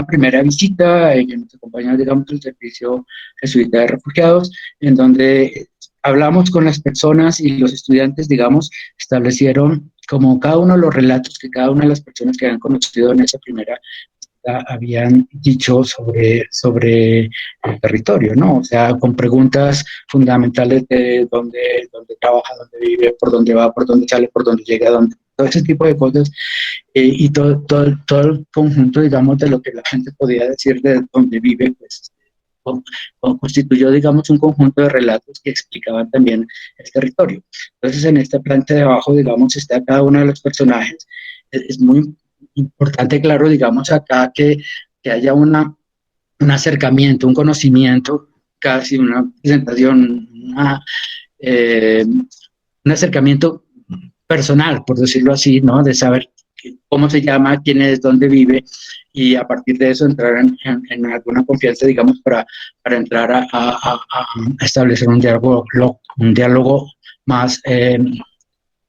primera visita que nos acompañó, digamos, el Servicio Jesuita de Refugiados, en donde hablamos con las personas y los estudiantes, digamos, establecieron como cada uno de los relatos que cada una de las personas que habían conocido en esa primera habían dicho sobre el territorio, ¿no? O sea, con preguntas fundamentales de dónde trabaja, dónde vive, por dónde va, por dónde sale, por dónde llega, todo ese tipo de cosas, y todo el conjunto, digamos, de lo que la gente podía decir de dónde vive, pues constituyó, digamos, un conjunto de relatos que explicaban también el territorio. Entonces, en esta planta de abajo, digamos, está cada uno de los personajes. Es muy importante, claro, digamos, acá que haya un acercamiento, un conocimiento, casi una presentación, un acercamiento personal, por decirlo así, ¿no? De saber cómo se llama, quién es, dónde vive, y a partir de eso entrar en alguna confianza, digamos, para entrar a establecer un diálogo más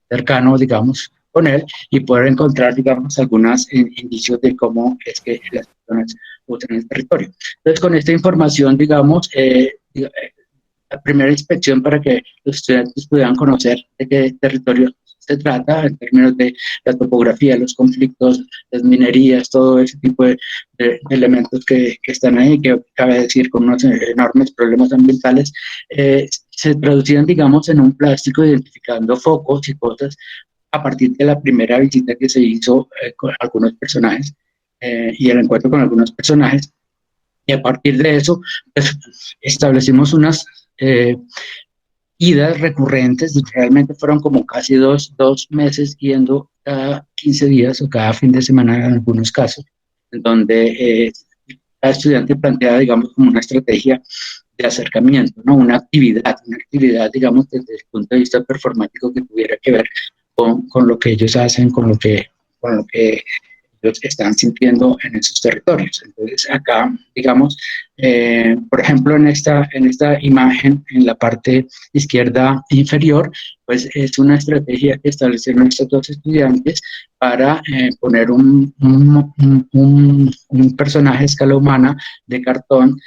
cercano, digamos, con él, y poder encontrar, digamos, algunos indicios de cómo es que las personas usan el territorio. Entonces, con esta información, digamos, la primera inspección para que los estudiantes pudieran conocer de qué territorio se trata en términos de la topografía, los conflictos, las minerías, todo ese tipo de elementos que están ahí, que cabe decir con unos enormes problemas ambientales, se traducían, digamos, en un plástico identificando focos y cosas a partir de la primera visita que se hizo con algunos personajes y el encuentro con algunos personajes. Y a partir de eso, pues, establecimos unas idas recurrentes, realmente fueron como casi dos meses yendo cada 15 días o cada fin de semana en algunos casos, en donde cada estudiante planteaba, digamos, como una estrategia de acercamiento, ¿no? Una actividad, digamos, desde el punto de vista performático que tuviera que ver con lo que ellos hacen, con lo que ellos están sintiendo en esos territorios. Entonces, acá, digamos, por ejemplo, en esta imagen, en la parte izquierda inferior, pues es una estrategia que establecieron estos dos estudiantes para poner un personaje a escala humana de cartón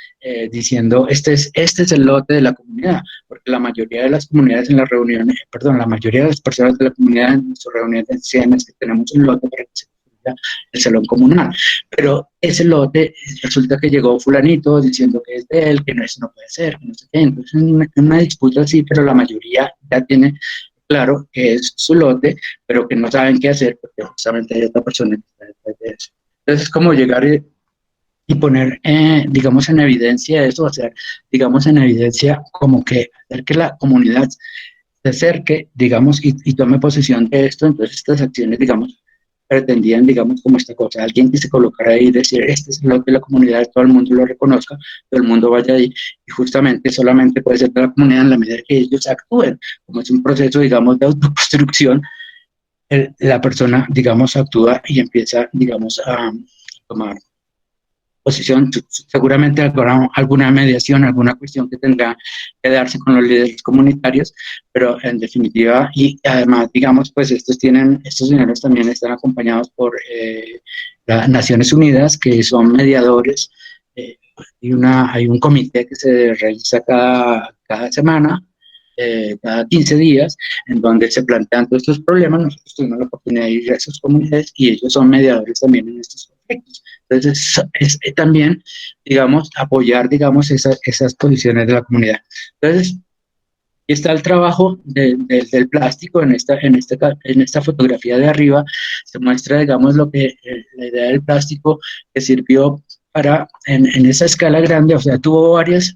diciendo, este es el lote de la comunidad, porque la mayoría de las comunidades en las reuniones, la mayoría de las personas de la comunidad en nuestras reuniones decían es que tenemos un lote para que se el salón comunal, pero ese lote resulta que llegó fulanito diciendo que es de él, que no, eso no puede ser, que no sé qué, entonces una disputa así, pero la mayoría ya tiene claro que es su lote, pero que no saben qué hacer porque justamente hay otra persona que está detrás de eso. Entonces es como llegar y poner, digamos, en evidencia eso, hacer, digamos, en evidencia como que hacer que la comunidad se acerque, digamos, y tome posesión de esto. Entonces estas acciones, digamos, pretendían, digamos, como esta cosa, alguien que se colocara ahí y decir, este es lo que la comunidad, todo el mundo lo reconozca, todo el mundo vaya ahí, y justamente solamente puede ser de la comunidad en la medida que ellos actúen, como es un proceso, digamos, de autoconstrucción, la persona, digamos, actúa y empieza, digamos, a tomar posición, seguramente alguna mediación, alguna cuestión que tendrá que darse con los líderes comunitarios, pero en definitiva, y además, digamos, pues estos señores también están acompañados por las Naciones Unidas, que son mediadores, hay un comité que se realiza cada semana, cada 15 días, en donde se plantean todos estos problemas. Nosotros tuvimos la oportunidad de ir a esas comunidades y ellos son mediadores también en estos conflictos. Entonces, es también, digamos, apoyar, digamos, esas posiciones de la comunidad. Entonces, está el trabajo del plástico en esta fotografía de arriba. Se muestra, digamos, lo que la idea del plástico que sirvió para, en esa escala grande, o sea, tuvo varias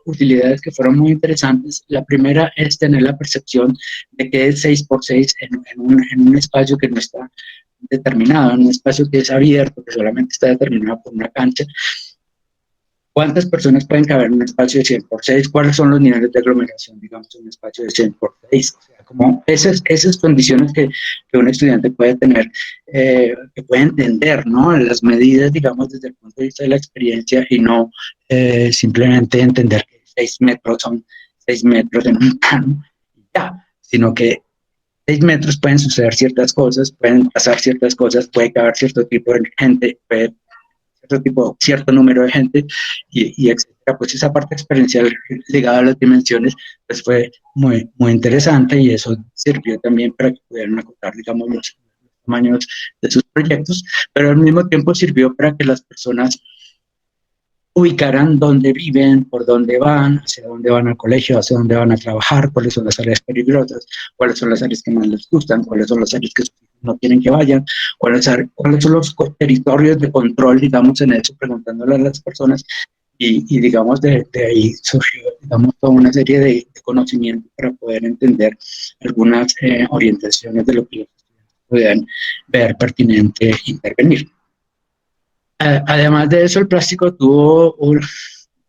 utilidades que fueron muy interesantes. La primera es tener la percepción de que es 6x6 en un espacio que no está determinado, en un espacio que es abierto, que solamente está determinado por una cancha. ¿Cuántas personas pueden caber en un espacio de 100 por 6? ¿Cuáles son los niveles de aglomeración, digamos, en un espacio de 100 por 6? O sea, como esas condiciones que un estudiante puede tener, que puede entender, ¿no? Las medidas, digamos, desde el punto de vista de la experiencia y no simplemente entender que 6 metros son 6 metros en un plano, ya, sino que 6 metros pueden suceder ciertas cosas, pueden pasar ciertas cosas, puede caber cierto tipo de gente, puede cierto número de gente y etcétera. Pues esa parte experiencial ligada a las dimensiones pues fue muy interesante y eso sirvió también para que pudieran acotar, digamos, los tamaños de sus proyectos, pero al mismo tiempo sirvió para que las personas ubicaran dónde viven, por dónde van, hacia dónde van al colegio, hacia dónde van a trabajar, cuáles son las áreas peligrosas, cuáles son las áreas que más les gustan, cuáles son las áreas que no quieren que vayan, cuáles son los territorios de control, digamos, en eso, preguntándole a las personas, y digamos, de ahí surgió, digamos, toda una serie de conocimientos para poder entender algunas orientaciones de lo que los estudiantes puedan ver pertinente intervenir. Además de eso, el plástico tuvo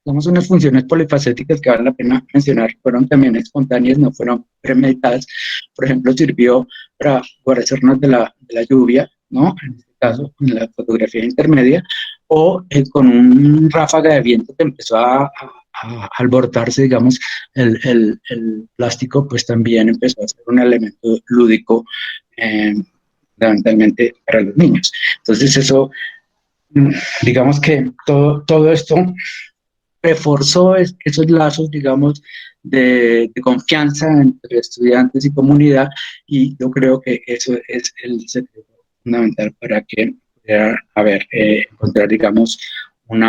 digamos, unas funciones polifacéticas que vale la pena mencionar, fueron también espontáneas, no fueron premeditadas. Por ejemplo, sirvió para guarecernos de la lluvia, ¿no? En este caso, en la fotografía intermedia, o con un ráfaga de viento que empezó a alborotarse, digamos, el plástico, pues también empezó a ser un elemento lúdico, fundamentalmente para los niños. Entonces, eso, digamos que todo esto reforzó esos lazos, digamos, de confianza entre estudiantes y comunidad, y yo creo que eso es el secreto fundamental para que pudiera encontrar, digamos, un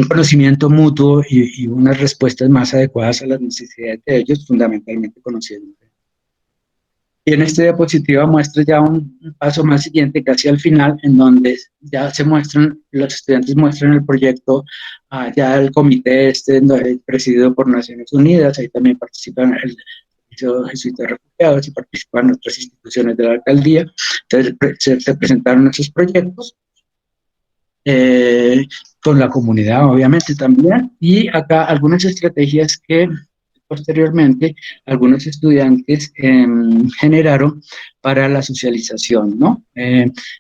conocimiento mutuo y unas respuestas más adecuadas a las necesidades de ellos, fundamentalmente conociendo. Y en esta diapositiva muestra ya un paso más siguiente, casi al final, en donde ya los estudiantes muestran el proyecto, ya el comité presidido por Naciones Unidas, ahí también participan el Servicio Jesuita de Refugiados y participan otras instituciones de la alcaldía. Entonces se presentaron esos proyectos, con la comunidad obviamente también, y acá algunas estrategias que posteriormente algunos estudiantes generaron para la socialización, ¿no?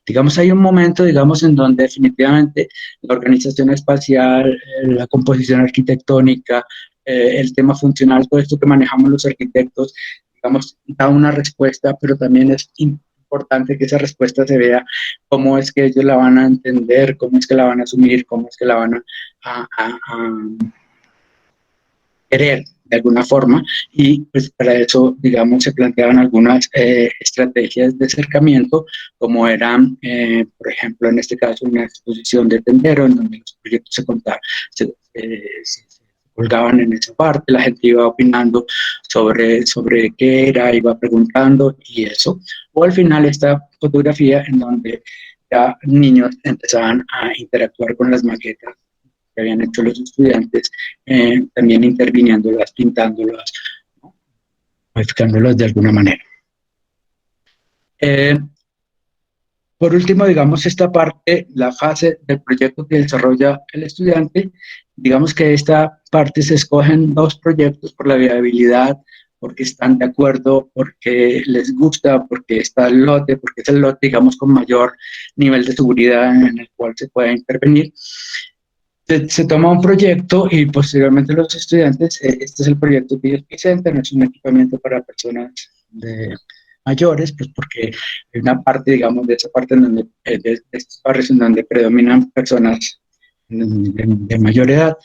Digamos, hay un momento, digamos, en donde definitivamente la organización espacial, la composición arquitectónica, el tema funcional, todo esto que manejamos los arquitectos, digamos, da una respuesta, pero también es importante que esa respuesta se vea cómo es que ellos la van a entender, cómo es que la van a asumir, cómo es que la van a querer de alguna forma, y pues para eso, digamos, se planteaban algunas estrategias de acercamiento, como eran, por ejemplo, en este caso, una exposición de tendero, en donde los proyectos se colgaban en esa parte, la gente iba opinando sobre qué era, iba preguntando y eso, o al final esta fotografía en donde ya niños empezaban a interactuar con las maquetas que habían hecho los estudiantes, también interviniéndolas, pintándolas, ¿no? Modificándolas de alguna manera. Por último, digamos, esta parte, la fase del proyecto que desarrolla el estudiante, digamos que esta parte se escogen 2 proyectos por la viabilidad, porque están de acuerdo, porque les gusta, porque está el lote, porque es el lote, digamos, con mayor nivel de seguridad en el cual se puede intervenir. Se toma un proyecto y posteriormente los estudiantes, este es el proyecto que ellos presentan, es un equipamiento para personas mayores, pues porque hay una parte, digamos, de esa parte en donde, de estos barrios en donde predominan personas de mayor edad,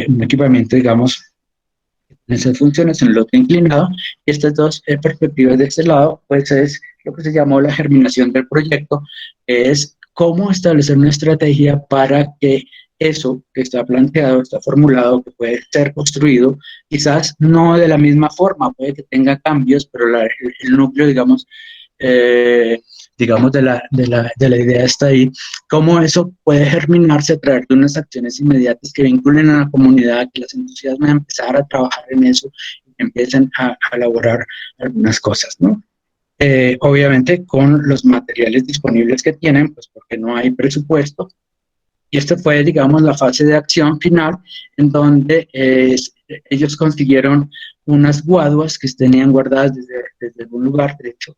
un equipamiento, digamos, en esas funciones, en el lote inclinado, y estas 2 perspectivas de este lado, pues es lo que se llamó la germinación del proyecto, que es cómo establecer una estrategia para que eso que está planteado, está formulado, que puede ser construido, quizás no de la misma forma, puede que tenga cambios, pero el núcleo, digamos, de la idea está ahí, cómo eso puede germinarse a través de unas acciones inmediatas que vinculen a la comunidad, que las entusiasmen a empezar a trabajar en eso y que empiecen a elaborar algunas cosas, ¿no? obviamente con los materiales disponibles que tienen, pues porque no hay presupuesto. Y esta fue, digamos, la fase de acción final, en donde ellos consiguieron unas guaduas que tenían guardadas desde algún lugar, de hecho,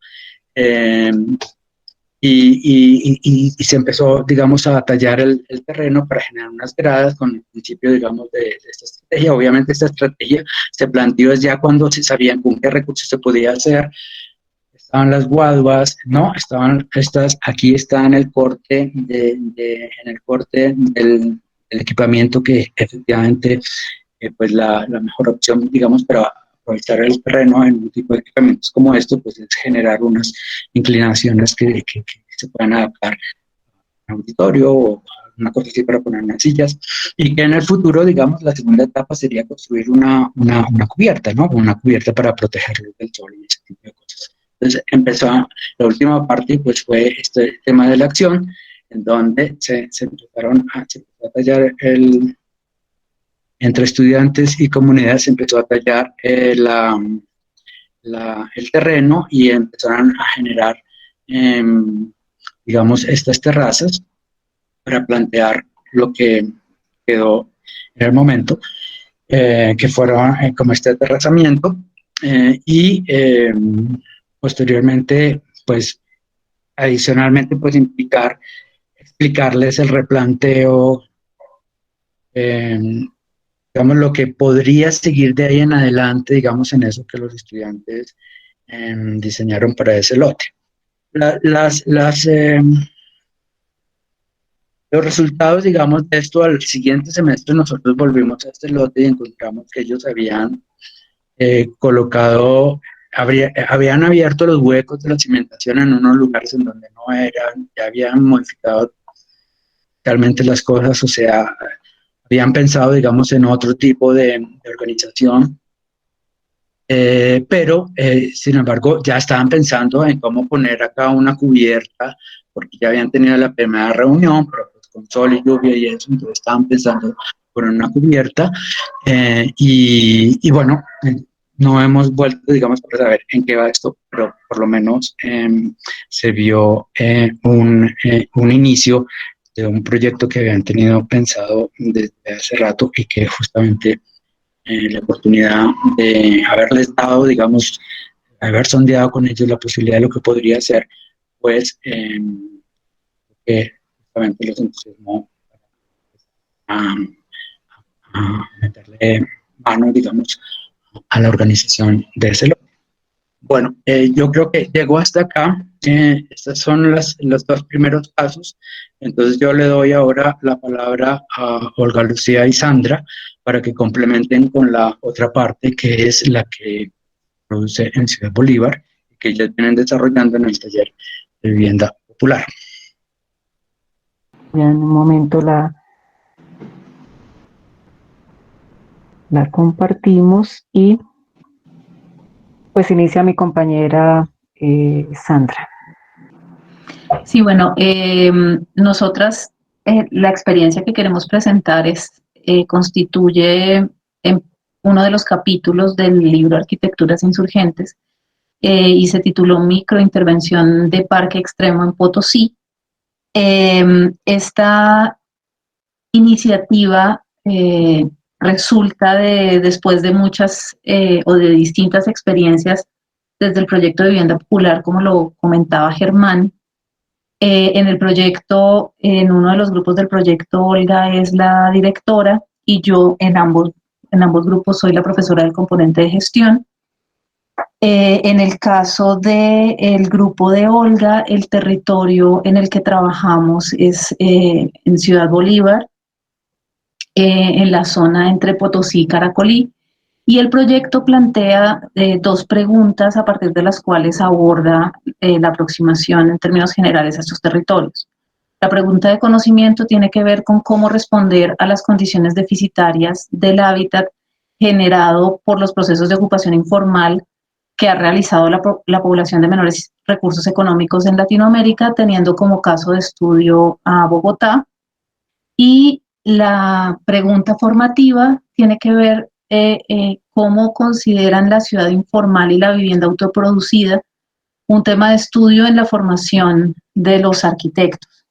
y se empezó, digamos, a tallar el terreno para generar unas gradas con el principio, digamos, de esta estrategia. Obviamente esta estrategia se planteó ya cuando se sabían con qué recursos se podía hacer. Estaban las guaduas, ¿no? Estaban estas, aquí está en el corte, en el corte del equipamiento que efectivamente, pues la mejor opción, digamos, para aprovechar el terreno en un tipo de equipamientos como esto, pues es generar unas inclinaciones que se puedan adaptar a un auditorio o una cosa así para poner unas sillas, y que en el futuro, digamos, la segunda etapa sería construir una cubierta, ¿no? Una cubierta para protegerlos del sol y ese tipo de cosas. Entonces empezó, la última parte pues fue este tema de la acción, en donde se empezó a tallar entre estudiantes y comunidades se empezó a tallar el terreno y empezaron a generar, digamos, estas terrazas para plantear lo que quedó en el momento, que fueron como este aterrazamiento y posteriormente, pues, adicionalmente, pues, explicarles el replanteo, digamos, lo que podría seguir de ahí en adelante, digamos, en eso que los estudiantes diseñaron para ese lote. Los resultados, digamos, de esto al siguiente semestre, nosotros volvimos a este lote y encontramos que ellos habían habían abierto los huecos de la cimentación en unos lugares en donde no eran, ya habían modificado realmente las cosas, o sea, habían pensado, digamos, en otro tipo de organización, pero, sin embargo, ya estaban pensando en cómo poner acá una cubierta, porque ya habían tenido la primera reunión, pero pues con sol y lluvia y eso, entonces estaban pensando poner una cubierta, y bueno, no hemos vuelto, digamos, para saber en qué va esto, pero por lo menos se vio un inicio de un proyecto que habían tenido pensado desde hace rato y que justamente la oportunidad de haberles dado, digamos, haber sondeado con ellos la posibilidad de lo que podría ser, pues, que justamente los entusiasmó a meterle mano, digamos, a la organización de ese lote. Bueno, yo creo que llegó hasta acá. Estos son los dos primeros pasos. Entonces yo le doy ahora la palabra a Olga Lucía y Sandra para que complementen con la otra parte, que es la que produce en Ciudad Bolívar y que ellas vienen desarrollando en el taller de vivienda popular. Ya en un momento la compartimos y pues inicia mi compañera Sandra. Sí, bueno, nosotras la experiencia que queremos presentar constituye uno de los capítulos del libro Arquitecturas Insurgentes y se tituló Microintervención de Parque Extremo en Potosí. Esta iniciativa resulta después de muchas o de distintas experiencias desde el proyecto de vivienda popular, como lo comentaba Germán. En el proyecto, en uno de los grupos del proyecto, Olga es la directora y yo en ambos grupos soy la profesora del componente de gestión. En el caso del grupo de Olga, el territorio en el que trabajamos es en Ciudad Bolívar, en la zona entre Potosí y Caracolí, y el proyecto plantea dos preguntas a partir de las cuales aborda la aproximación en términos generales a estos territorios. La pregunta de conocimiento tiene que ver con cómo responder a las condiciones deficitarias del hábitat generado por los procesos de ocupación informal que ha realizado la población de menores recursos económicos en Latinoamérica, teniendo como caso de estudio a Bogotá. Y la pregunta formativa tiene que ver cómo consideran la ciudad informal y la vivienda autoproducida un tema de estudio en la formación de los arquitectos.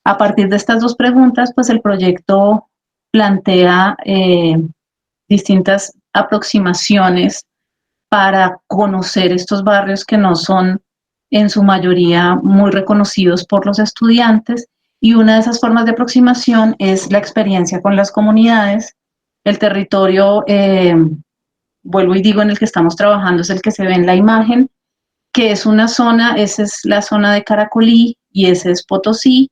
A partir de estas dos preguntas, pues el proyecto plantea distintas aproximaciones para conocer estos barrios que no son en su mayoría muy reconocidos por los estudiantes, y una de esas formas de aproximación es la experiencia con las comunidades. El territorio, vuelvo y digo, en el que estamos trabajando es el que se ve en la imagen, que es una zona, esa es la zona de Caracolí y ese es Potosí,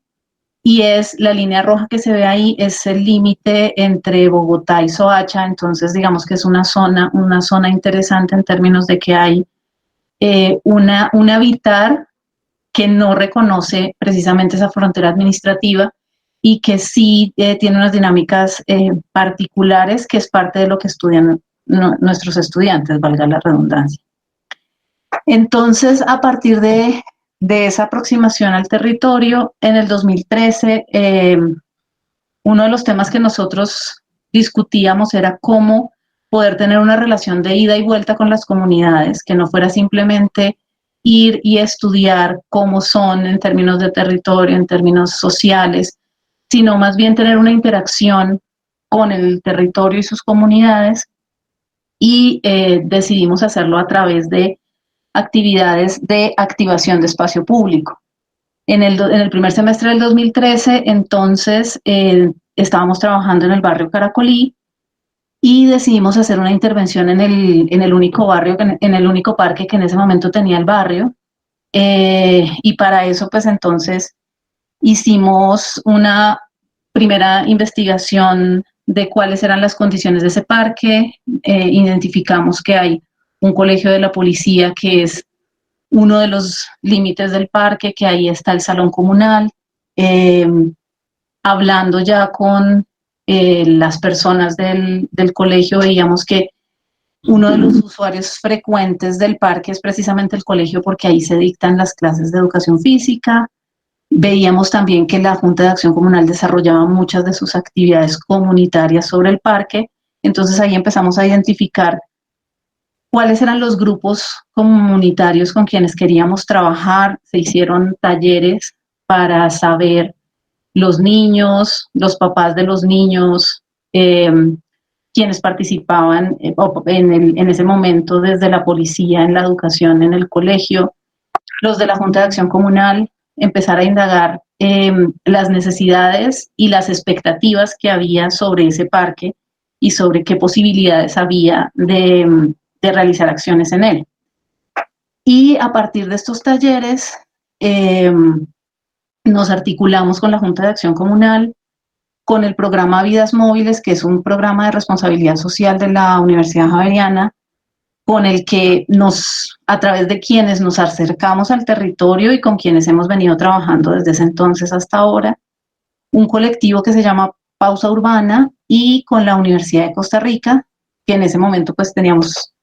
y es la línea roja que se ve ahí, es el límite entre Bogotá y Soacha. Entonces digamos que es una zona interesante en términos de que hay un habitar que no reconoce precisamente esa frontera administrativa y que sí tiene unas dinámicas particulares, que es parte de lo que estudian nuestros estudiantes, valga la redundancia. Entonces, a partir de esa aproximación al territorio, en el 2013, uno de los temas que nosotros discutíamos era cómo poder tener una relación de ida y vuelta con las comunidades, que no fuera simplemente ir y estudiar cómo son en términos de territorio, en términos sociales, sino más bien tener una interacción con el territorio y sus comunidades, y decidimos hacerlo a través de actividades de activación de espacio público. En el primer semestre del 2013, entonces, estábamos trabajando en el barrio Caracolí y decidimos hacer una intervención en el único parque que en ese momento tenía el barrio. Y para eso, pues entonces, hicimos una primera investigación de cuáles eran las condiciones de ese parque. Identificamos que hay un colegio de la policía que es uno de los límites del parque, que ahí está el salón comunal. Hablando ya con las personas del colegio, veíamos que uno de los usuarios frecuentes del parque es precisamente el colegio, porque ahí se dictan las clases de educación física. Veíamos también que la Junta de Acción Comunal desarrollaba muchas de sus actividades comunitarias sobre el parque. Entonces ahí empezamos a identificar cuáles eran los grupos comunitarios con quienes queríamos trabajar. Se hicieron talleres para saber los niños, los papás de los niños, quienes participaban en ese momento desde la policía, en la educación, en el colegio, los de la Junta de Acción Comunal, empezar a indagar las necesidades y las expectativas que había sobre ese parque y sobre qué posibilidades había de realizar acciones en él. Y a partir de estos talleres, nos articulamos con la Junta de Acción Comunal, con el programa Vidas Móviles, que es un programa de responsabilidad social de la Universidad Javeriana, con el que a través de quienes nos acercamos al territorio y con quienes hemos venido trabajando desde ese entonces hasta ahora, un colectivo que se llama Pausa Urbana, y con la Universidad de Costa Rica, que en ese momento pues veníamos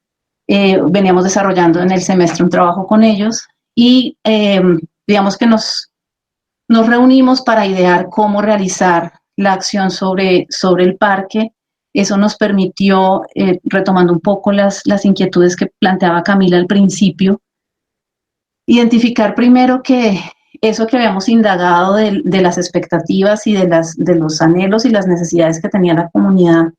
desarrollando en el semestre un trabajo con ellos, y digamos que nos reunimos para idear cómo realizar la acción sobre el parque. Eso nos permitió, retomando un poco las inquietudes que planteaba Camila al principio, identificar primero que eso que habíamos indagado de las expectativas y de los anhelos y las necesidades que tenía la comunidad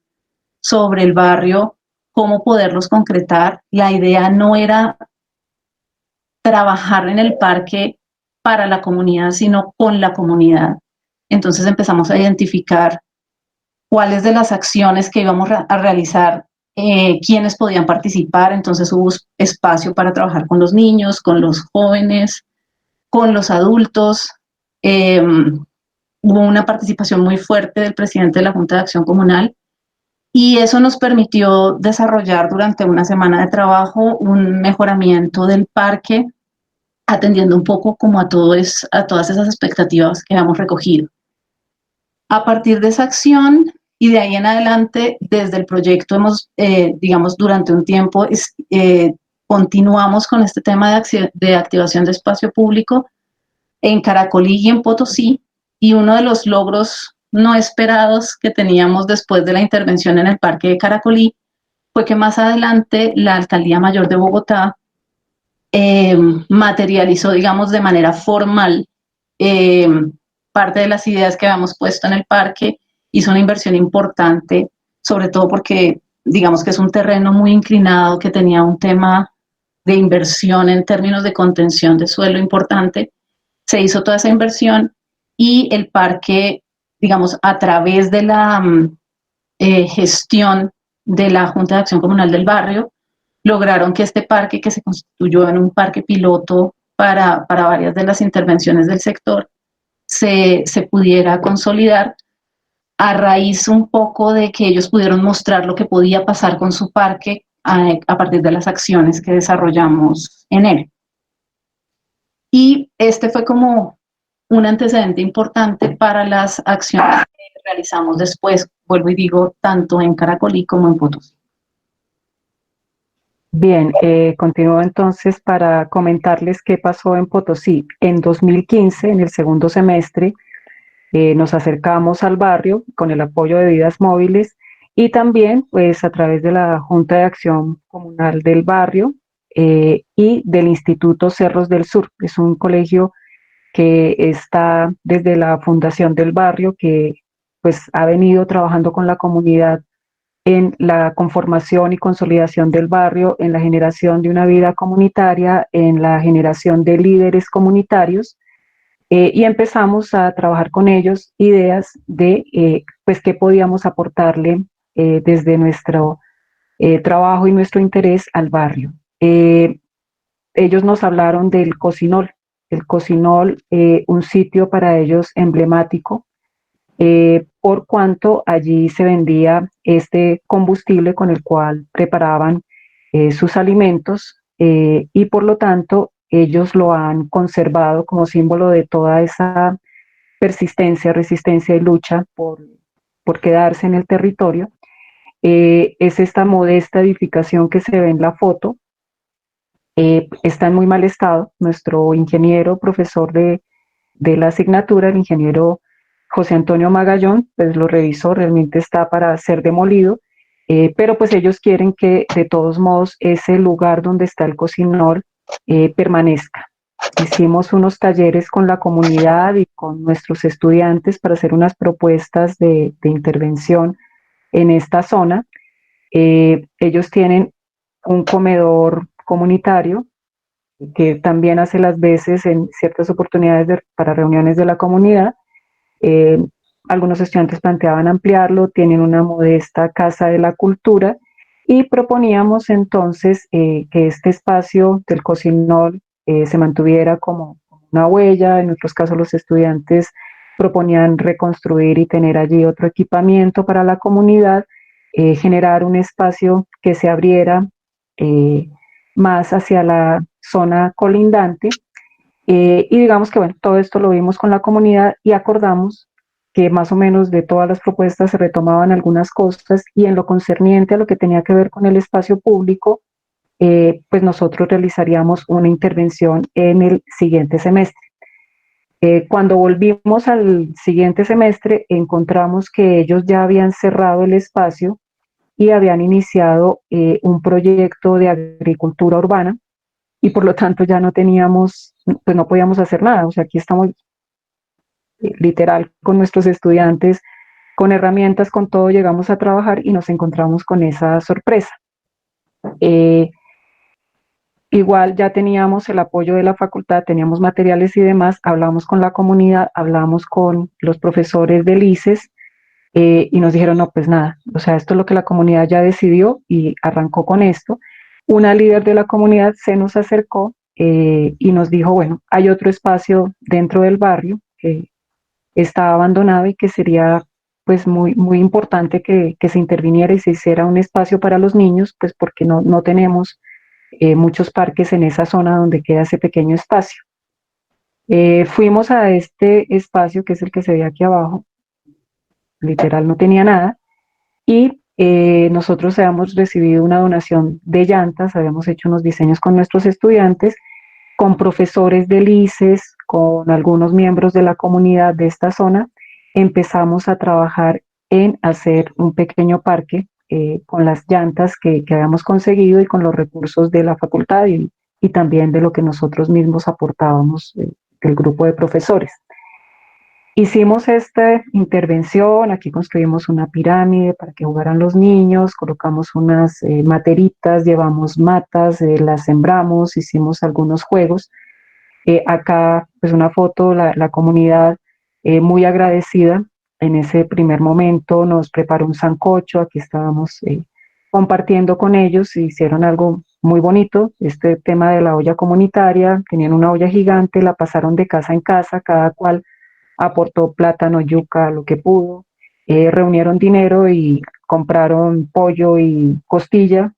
sobre el barrio, cómo poderlos concretar. La idea no era trabajar en el parque para la comunidad, sino con la comunidad. Entonces empezamos a identificar cuáles de las acciones que íbamos a realizar, quiénes podían participar. Entonces hubo espacio para trabajar con los niños, con los jóvenes, con los adultos. Hubo una participación muy fuerte del presidente de la Junta de Acción Comunal, y eso nos permitió desarrollar durante una semana de trabajo un mejoramiento del parque, atendiendo un poco como a todas esas expectativas que habíamos recogido. A partir de esa acción y de ahí en adelante, desde el proyecto digamos, durante un tiempo continuamos con este tema de activación de espacio público en Caracolí y en Potosí, y uno de los logros no esperados que teníamos después de la intervención en el parque de Caracolí fue que más adelante la Alcaldía Mayor de Bogotá materializó, digamos, de manera formal parte de las ideas que habíamos puesto en el parque. Hizo una inversión importante, sobre todo porque, digamos, que es un terreno muy inclinado, que tenía un tema de inversión en términos de contención de suelo importante. Se hizo toda esa inversión y el parque, digamos, a través de la gestión de la Junta de Acción Comunal del barrio, lograron que este parque, que se constituyó en un parque piloto para varias de las intervenciones del sector, se pudiera consolidar a raíz un poco de que ellos pudieron mostrar lo que podía pasar con su parque a partir de las acciones que desarrollamos en él. Y este fue como un antecedente importante para las acciones que realizamos después, vuelvo y digo, tanto en Caracolí como en Potosí. Bien, continúo entonces para comentarles qué pasó en Potosí. En 2015, en el segundo semestre, nos acercamos al barrio con el apoyo de Vidas Móviles y también pues a través de la Junta de Acción Comunal del barrio y del Instituto Cerros del Sur. Es un colegio que está desde la fundación del barrio, que pues ha venido trabajando con la comunidad en la conformación y consolidación del barrio, en la generación de una vida comunitaria, en la generación de líderes comunitarios, y empezamos a trabajar con ellos ideas de pues qué podíamos aportarle desde nuestro trabajo y nuestro interés al barrio. Ellos nos hablaron del Cocinol. El Cocinol, un sitio para ellos emblemático, por cuanto allí se vendía este combustible con el cual preparaban sus alimentos, y por lo tanto ellos lo han conservado como símbolo de toda esa persistencia, resistencia y lucha por quedarse en el territorio. Es esta modesta edificación que se ve en la foto. Está en muy mal estado. Nuestro ingeniero, profesor de la asignatura, el ingeniero José Antonio Magallón, pues lo revisó, realmente está para ser demolido, pero pues ellos quieren que de todos modos ese lugar donde está el Cocinol permanezca. Hicimos unos talleres con la comunidad y con nuestros estudiantes para hacer unas propuestas de intervención en esta zona. Ellos tienen un comedor comunitario que también hace las veces en ciertas oportunidades para reuniones de la comunidad. Algunos estudiantes planteaban ampliarlo, tienen una modesta casa de la cultura y proponíamos entonces que este espacio del Cocinol se mantuviera como una huella. En otros casos los estudiantes proponían reconstruir y tener allí otro equipamiento para la comunidad, generar un espacio que se abriera más hacia la zona colindante. Y digamos que bueno, todo esto lo vimos con la comunidad y acordamos que más o menos de todas las propuestas se retomaban algunas cosas, y en lo concerniente a lo que tenía que ver con el espacio público, pues nosotros realizaríamos una intervención en el siguiente semestre. Cuando volvimos al siguiente semestre, encontramos que ellos ya habían cerrado el espacio y habían iniciado un proyecto de agricultura urbana, y por lo tanto ya no teníamos, pues no podíamos hacer nada. O sea, aquí estamos literal con nuestros estudiantes, con herramientas, con todo, llegamos a trabajar y nos encontramos con esa sorpresa. Igual ya teníamos el apoyo de la facultad, teníamos materiales y demás, hablamos con la comunidad, hablamos con los profesores del ICES, y nos dijeron, no, pues nada, o sea, esto es lo que la comunidad ya decidió y arrancó con esto. Una líder de la comunidad se nos acercó y nos dijo, bueno, hay otro espacio dentro del barrio que está abandonado y que sería pues muy importante que se interviniera y se hiciera un espacio para los niños, pues porque no tenemos muchos parques en esa zona donde queda ese pequeño espacio. Fuimos a este espacio, que es el que se ve aquí abajo, literal no tenía nada, y nosotros habíamos recibido una donación de llantas, habíamos hecho unos diseños con nuestros estudiantes, con profesores del ICES, con algunos miembros de la comunidad de esta zona. Empezamos a trabajar en hacer un pequeño parque con las llantas que habíamos conseguido y con los recursos de la facultad y y también de lo que nosotros mismos aportábamos del grupo de profesores. Hicimos esta intervención, aquí construimos una pirámide para que jugaran los niños, colocamos unas materitas, llevamos matas, las sembramos, hicimos algunos juegos. Acá, pues una foto, la comunidad muy agradecida en ese primer momento, nos preparó un sancocho, aquí estábamos compartiendo con ellos, hicieron algo muy bonito, este tema de la olla comunitaria, tenían una olla gigante, la pasaron de casa en casa, cada cual aportó plátano, yuca, lo que pudo, reunieron dinero y compraron pollo y costilla,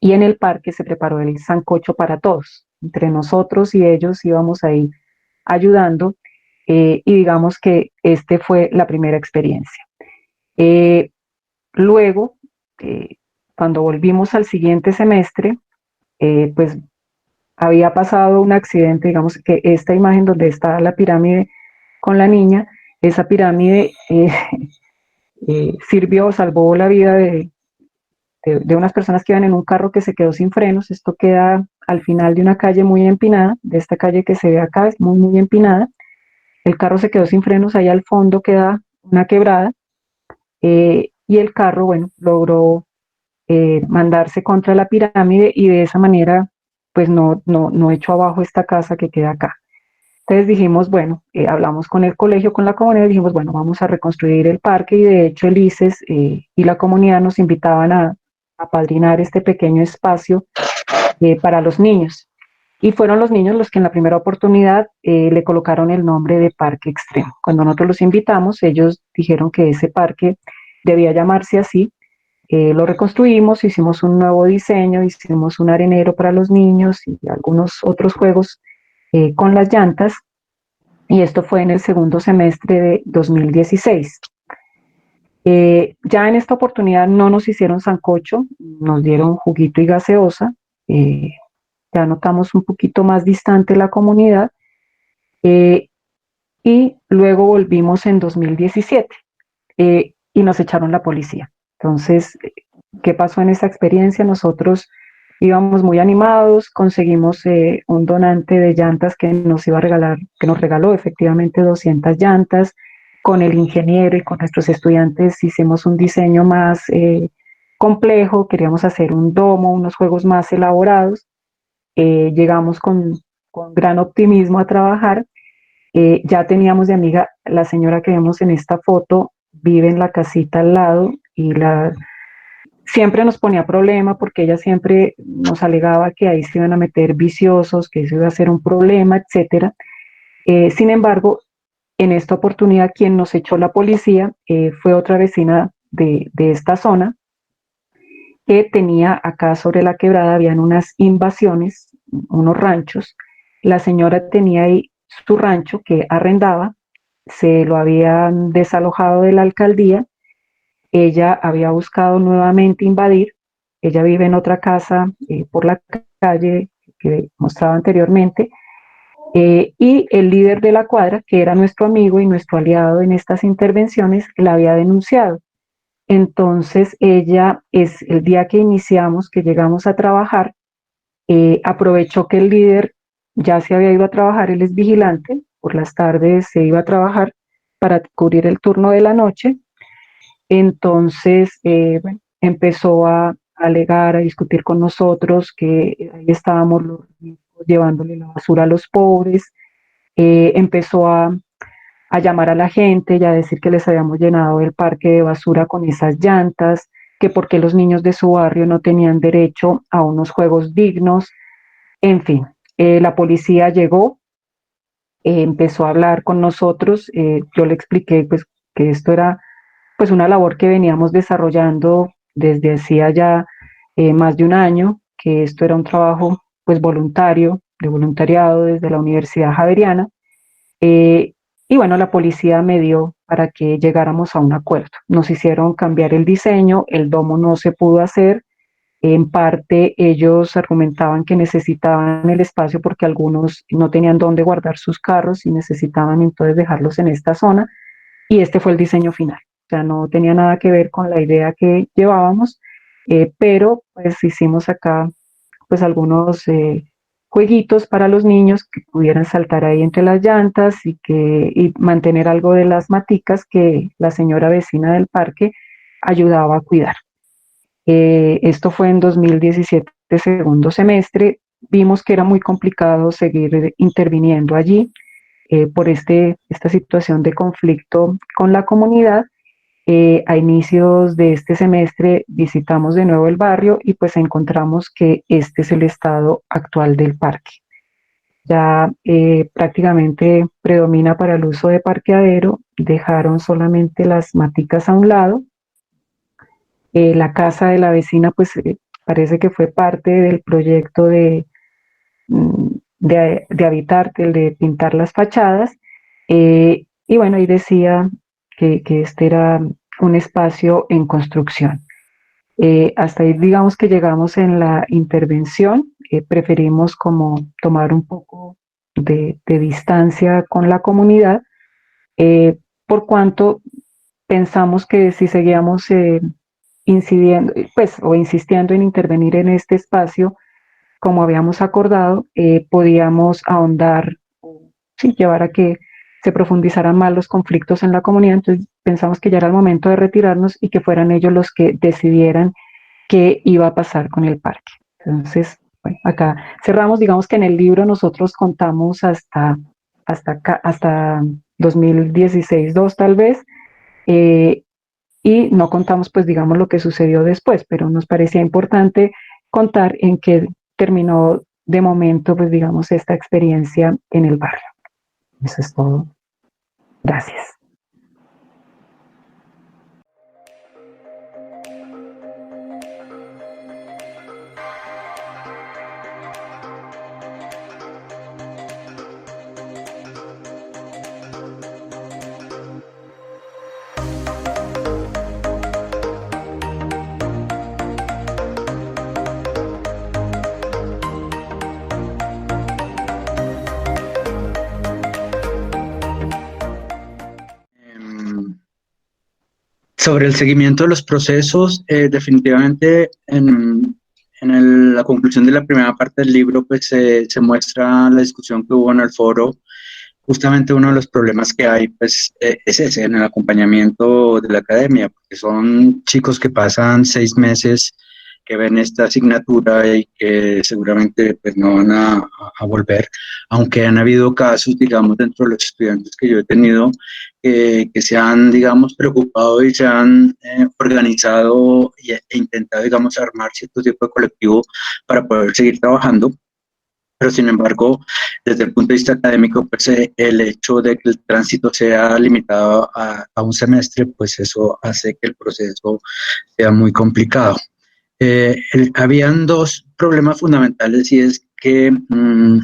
y en el parque se preparó el sancocho para todos. Entre nosotros y ellos íbamos ahí ayudando, y digamos que este fue la primera experiencia. Luego, cuando volvimos al siguiente semestre, pues había pasado un accidente, digamos que esta imagen donde está la pirámide con la niña, esa pirámide sirvió, salvó la vida de unas personas que iban en un carro que se quedó sin frenos. Esto queda al final de una calle muy empinada, de esta calle que se ve acá, es muy, muy empinada. El carro se quedó sin frenos, ahí al fondo queda una quebrada, y el carro, bueno, logró mandarse contra la pirámide y de esa manera, pues no echó abajo esta casa que queda acá. Entonces dijimos, bueno, hablamos con el colegio, con la comunidad, dijimos, bueno, vamos a reconstruir el parque, y de hecho el ICES y la comunidad nos invitaban a apadrinar este pequeño espacio para los niños. Y fueron los niños los que en la primera oportunidad le colocaron el nombre de Parque Extremo. Cuando nosotros los invitamos, ellos dijeron que ese parque debía llamarse así. Lo reconstruimos, hicimos un nuevo diseño, hicimos un arenero para los niños y algunos otros juegos con las llantas, y esto fue en el segundo semestre de 2016. Ya en esta oportunidad no nos hicieron sancocho, nos dieron juguito y gaseosa, ya notamos un poquito más distante la comunidad, y luego volvimos en 2017 y nos echaron la policía. Entonces, ¿qué pasó en esa experiencia? Nosotros íbamos muy animados, conseguimos un donante de llantas que nos iba a regalar, que nos regaló efectivamente 200 llantas. Con el ingeniero y con nuestros estudiantes hicimos un diseño más complejo, queríamos hacer un domo, unos juegos más elaborados. Llegamos con gran optimismo a trabajar. Ya teníamos de amiga, la señora que vemos en esta foto, vive en la casita al lado, y siempre nos ponía problema porque ella siempre nos alegaba que ahí se iban a meter viciosos, que eso iba a ser un problema, etcétera. Sin embargo, en esta oportunidad quien nos echó la policía fue otra vecina de esta zona, que tenía acá sobre la quebrada, habían unas invasiones, unos ranchos. La señora tenía ahí su rancho que arrendaba, se lo habían desalojado de la alcaldía. Ella había buscado nuevamente invadir. Ella vive en otra casa por la calle que mostraba anteriormente, y el líder de la cuadra, que era nuestro amigo y nuestro aliado en estas intervenciones, la había denunciado. Entonces ella, es el día que iniciamos, que llegamos a trabajar, aprovechó que el líder ya se había ido a trabajar, él es vigilante, por las tardes se iba a trabajar para cubrir el turno de la noche. Entonces, bueno, empezó a alegar, a discutir con nosotros que ahí estábamos los ricos llevándole la basura a los pobres. Empezó a llamar a la gente y a decir que les habíamos llenado el parque de basura con esas llantas, que porque los niños de su barrio no tenían derecho a unos juegos dignos. En fin, la policía llegó, empezó a hablar con nosotros. Yo le expliqué pues que esto era pues una labor que veníamos desarrollando desde hacía ya más de un año, que esto era un trabajo pues voluntario, de voluntariado desde la Universidad Javeriana. Y bueno, la policía me dio para que llegáramos a un acuerdo. Nos hicieron cambiar el diseño, el domo no se pudo hacer. En parte ellos argumentaban que necesitaban el espacio porque algunos no tenían dónde guardar sus carros y necesitaban entonces dejarlos en esta zona, y este fue el diseño final. O sea, no tenía nada que ver con la idea que llevábamos, pero pues hicimos acá pues algunos jueguitos para los niños que pudieran saltar ahí entre las llantas y mantener algo de las maticas que la señora vecina del parque ayudaba a cuidar. Esto fue en 2017, segundo semestre. Vimos que era muy complicado seguir interviniendo allí por esta situación de conflicto con la comunidad. A inicios de este semestre visitamos de nuevo el barrio y pues encontramos que este es el estado actual del parque. Ya prácticamente predomina para el uso de parqueadero, dejaron solamente las maticas a un lado. La casa de la vecina pues parece que fue parte del proyecto de Habitarte, el de pintar las fachadas, y bueno, ahí decía que este era un espacio en construcción. Hasta ahí digamos que llegamos en la intervención, preferimos como tomar un poco de distancia con la comunidad, por cuanto pensamos que si seguíamos incidiendo, pues, o insistiendo en intervenir en este espacio, como habíamos acordado, podíamos ahondar, sí, llevar a que se profundizaran más los conflictos en la comunidad. Entonces pensamos que ya era el momento de retirarnos y que fueran ellos los que decidieran qué iba a pasar con el parque. Entonces, bueno, acá cerramos, digamos que en el libro nosotros contamos hasta 2016-2 tal vez, y no contamos pues digamos lo que sucedió después, pero nos parecía importante contar en qué terminó de momento pues digamos esta experiencia en el barrio. Eso es todo. Gracias. Sobre el seguimiento de los procesos, definitivamente la conclusión de la primera parte del libro pues se muestra la discusión que hubo en el foro. Justamente uno de los problemas que hay pues es ese, en el acompañamiento de la academia, porque son chicos que pasan 6 meses, que ven esta asignatura y que seguramente pues no van a volver, aunque han habido casos, digamos, dentro de los estudiantes que yo he tenido, que se han, digamos, preocupado y se han organizado e intentado, digamos, armar cierto tipo de colectivo para poder seguir trabajando. Pero sin embargo, desde el punto de vista académico, pues el hecho de que el tránsito sea limitado a un semestre, pues eso hace que el proceso sea muy complicado. Habían 2 problemas fundamentales, y es que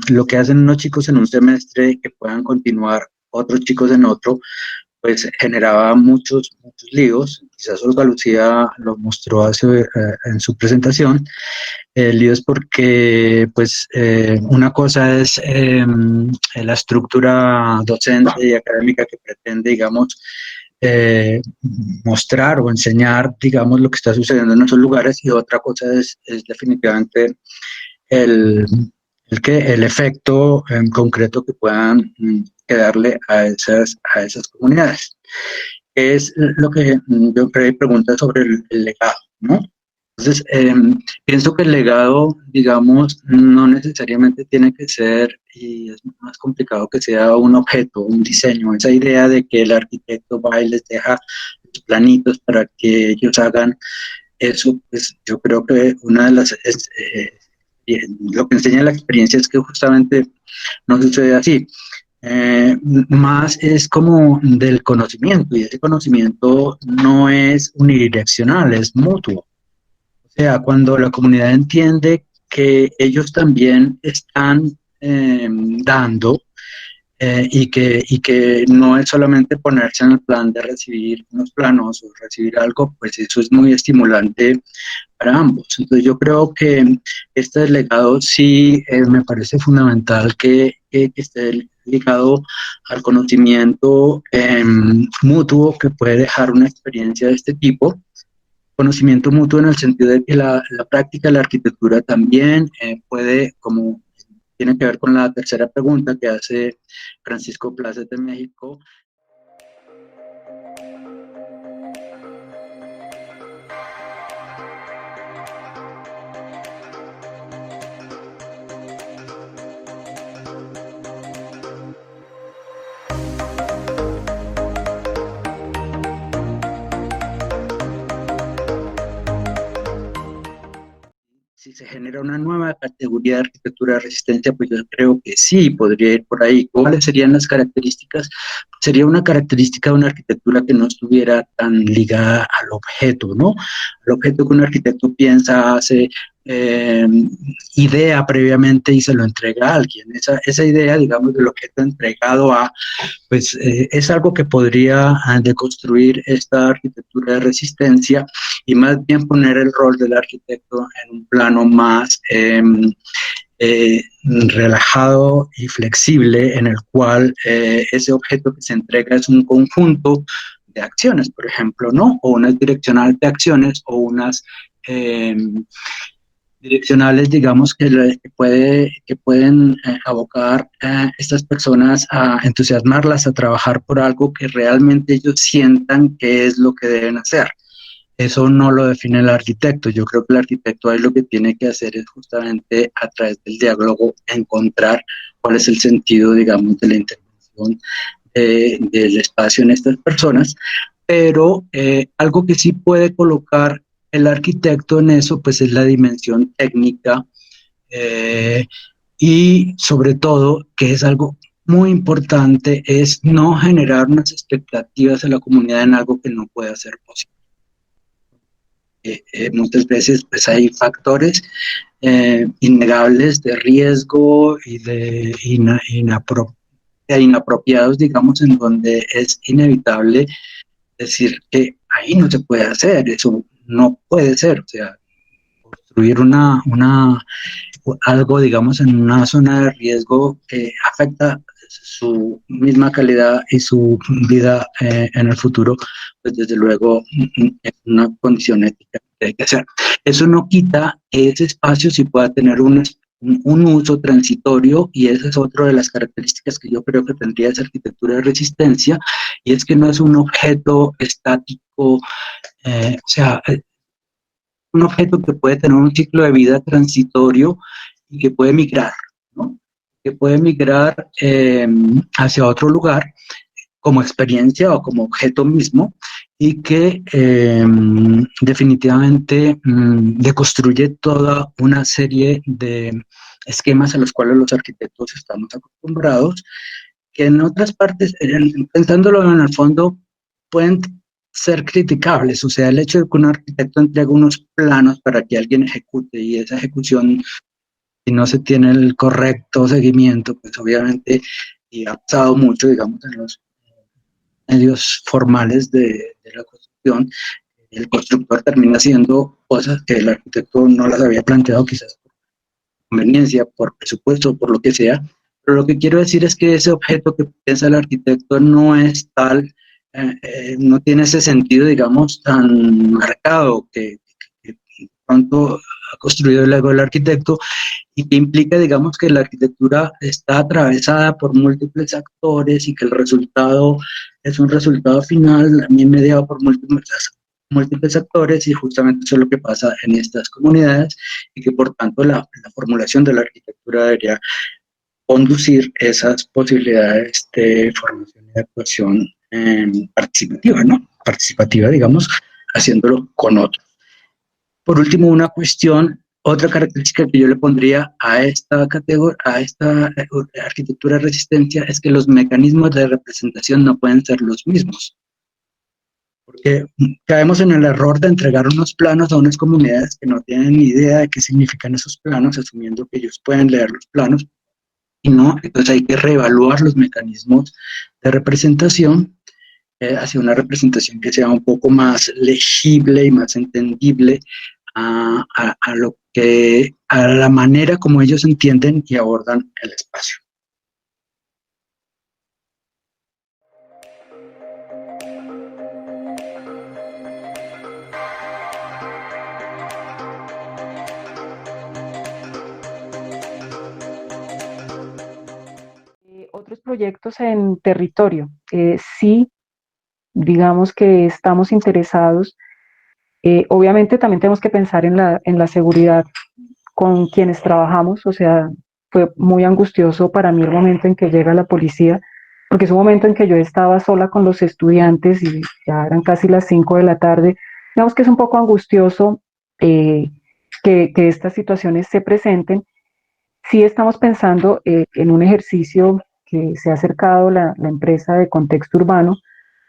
lo que hacen unos chicos en un semestre que puedan continuar otros chicos en otro, pues generaba muchos líos. Quizás Olga Lucía lo mostró en su presentación. El lío es porque pues una cosa es la estructura docente y académica que pretende, digamos, mostrar o enseñar, digamos, lo que está sucediendo en esos lugares, y otra cosa es definitivamente el efecto en concreto que puedan darle a esas comunidades. Es lo que yo creo, pregunta sobre el legado, ¿no? Entonces, pienso que el legado, digamos, no necesariamente tiene que ser, y es más complicado que sea un objeto, un diseño, esa idea de que el arquitecto va y les deja los planitos para que ellos hagan eso. Pues yo creo que una de las, lo que enseña la experiencia es que justamente no sucede así. Más es como del conocimiento, y ese conocimiento no es unidireccional, es mutuo. O sea, cuando la comunidad entiende que ellos también están dando, y que no es solamente ponerse en el plan de recibir unos planos o recibir algo, pues eso es muy estimulante para ambos. Entonces yo creo que este legado sí me parece fundamental que esté ligado al conocimiento mutuo que puede dejar una experiencia de este tipo. Conocimiento mutuo en el sentido de que la práctica de la arquitectura también puede como tiene que ver con la tercera pregunta que hace Francisco Plazas de México. Si se genera una nueva categoría de arquitectura de resistencia, pues yo creo que sí, podría ir por ahí. ¿Cuáles serían las características? Sería una característica de una arquitectura que no estuviera tan ligada al objeto, ¿no? Al objeto que un arquitecto piensa, hace, idea previamente y se lo entrega a alguien. Esa idea, digamos, del objeto entregado a, pues es algo que podría deconstruir esta arquitectura de resistencia y más bien poner el rol del arquitecto en un plano más relajado y flexible, en el cual ese objeto que se entrega es un conjunto de acciones, por ejemplo, ¿no? O unas direccionales de acciones o unas direccionales, digamos, que pueden abocar a estas personas a entusiasmarlas a trabajar por algo que realmente ellos sientan que es lo que deben hacer. Eso no lo define el arquitecto. Yo creo que el arquitecto ahí lo que tiene que hacer es justamente a través del diálogo encontrar cuál es el sentido, digamos, de la intervención del espacio en estas personas, pero algo que sí puede colocar el arquitecto en eso, pues es la dimensión técnica y sobre todo, que es algo muy importante, es no generar unas expectativas en la comunidad en algo que no pueda ser posible. Muchas veces pues hay factores innegables de riesgo y de inapropiados, digamos, en donde es inevitable decir que ahí no se puede hacer, eso no puede ser, o sea, construir algo, digamos, en una zona de riesgo que afecta su misma calidad y su vida en el futuro, pues desde luego es una condición ética que hay que hacer. Eso no quita que ese espacio sí pueda tener un uso transitorio, y esa es otra de las características que yo creo que tendría esa arquitectura de resistencia, y es que no es un objeto estático, o sea, un objeto que puede tener un ciclo de vida transitorio y que puede migrar, ¿no? Que puede migrar hacia otro lugar como experiencia o como objeto mismo, y que definitivamente deconstruye toda una serie de esquemas a los cuales los arquitectos estamos acostumbrados, que en otras partes, pensándolo en el fondo, pueden ser criticables. O sea, el hecho de que un arquitecto entregue unos planos para que alguien ejecute, y esa ejecución, si no se tiene el correcto seguimiento, pues obviamente, y ha pasado mucho, digamos, en los medios formales de la construcción, el constructor termina haciendo cosas que el arquitecto no las había planteado, quizás por conveniencia, por presupuesto, por lo que sea. Pero lo que quiero decir es que ese objeto que piensa el arquitecto no es tal, no tiene ese sentido, digamos, tan marcado que pronto ha construido el ego del arquitecto, y que implica, digamos, que la arquitectura está atravesada por múltiples actores y que el resultado es un resultado final también mediado por múltiples actores, y justamente eso es lo que pasa en estas comunidades, y que por tanto la formulación de la arquitectura debería conducir esas posibilidades de formación y de actuación participativa, ¿no? Participativa, digamos, haciéndolo con otros. Por último, otra característica que yo le pondría a esta arquitectura de resistencia es que los mecanismos de representación no pueden ser los mismos. Porque caemos en el error de entregar unos planos a unas comunidades que no tienen ni idea de qué significan esos planos, asumiendo que ellos pueden leer los planos, y no. Entonces hay que reevaluar los mecanismos de representación hacia una representación que sea un poco más legible y más entendible a la manera como ellos entienden y abordan el espacio. otros proyectos en territorio. Sí, digamos que estamos interesados. Obviamente también tenemos que pensar en la seguridad con quienes trabajamos, o sea, fue muy angustioso para mí el momento en que llega la policía, porque es un momento en que yo estaba sola con los estudiantes y ya eran casi las 5 de la tarde. Digamos que es un poco angustioso que estas situaciones se presenten. Sí estamos pensando en un ejercicio que se ha acercado la empresa de Contexto Urbano,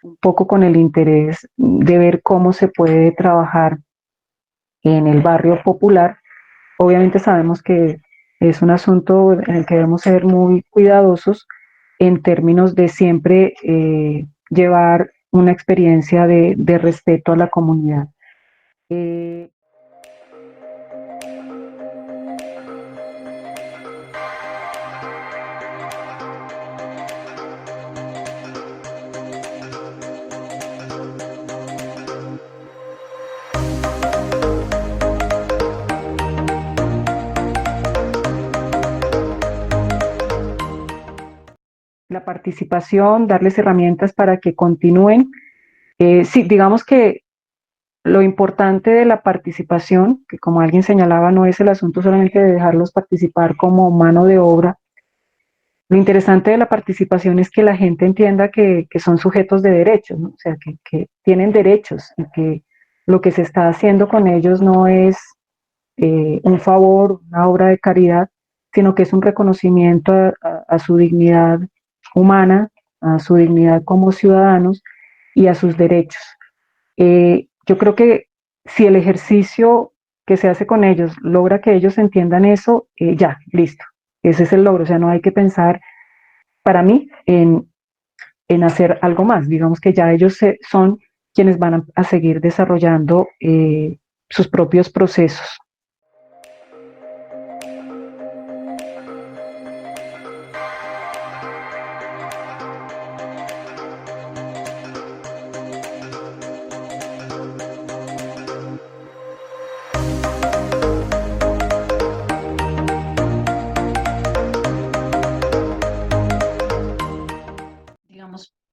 un poco con el interés de ver cómo se puede trabajar en el barrio popular. Obviamente sabemos que es un asunto en el que debemos ser muy cuidadosos en términos de siempre llevar una experiencia de respeto a la comunidad. La participación, darles herramientas para que continúen. Sí, digamos que lo importante de la participación, que como alguien señalaba, no es el asunto solamente de dejarlos participar como mano de obra. Lo interesante de la participación es que la gente entienda que son sujetos de derechos, ¿no? O sea, que tienen derechos y que lo que se está haciendo con ellos no es un favor, una obra de caridad, sino que es un reconocimiento a su dignidad humana, a su dignidad como ciudadanos y a sus derechos. Yo creo que si el ejercicio que se hace con ellos logra que ellos entiendan eso, ya, listo. Ese es el logro. O sea, no hay que pensar, para mí, en hacer algo más. Digamos que ya ellos son quienes van a seguir desarrollando sus propios procesos.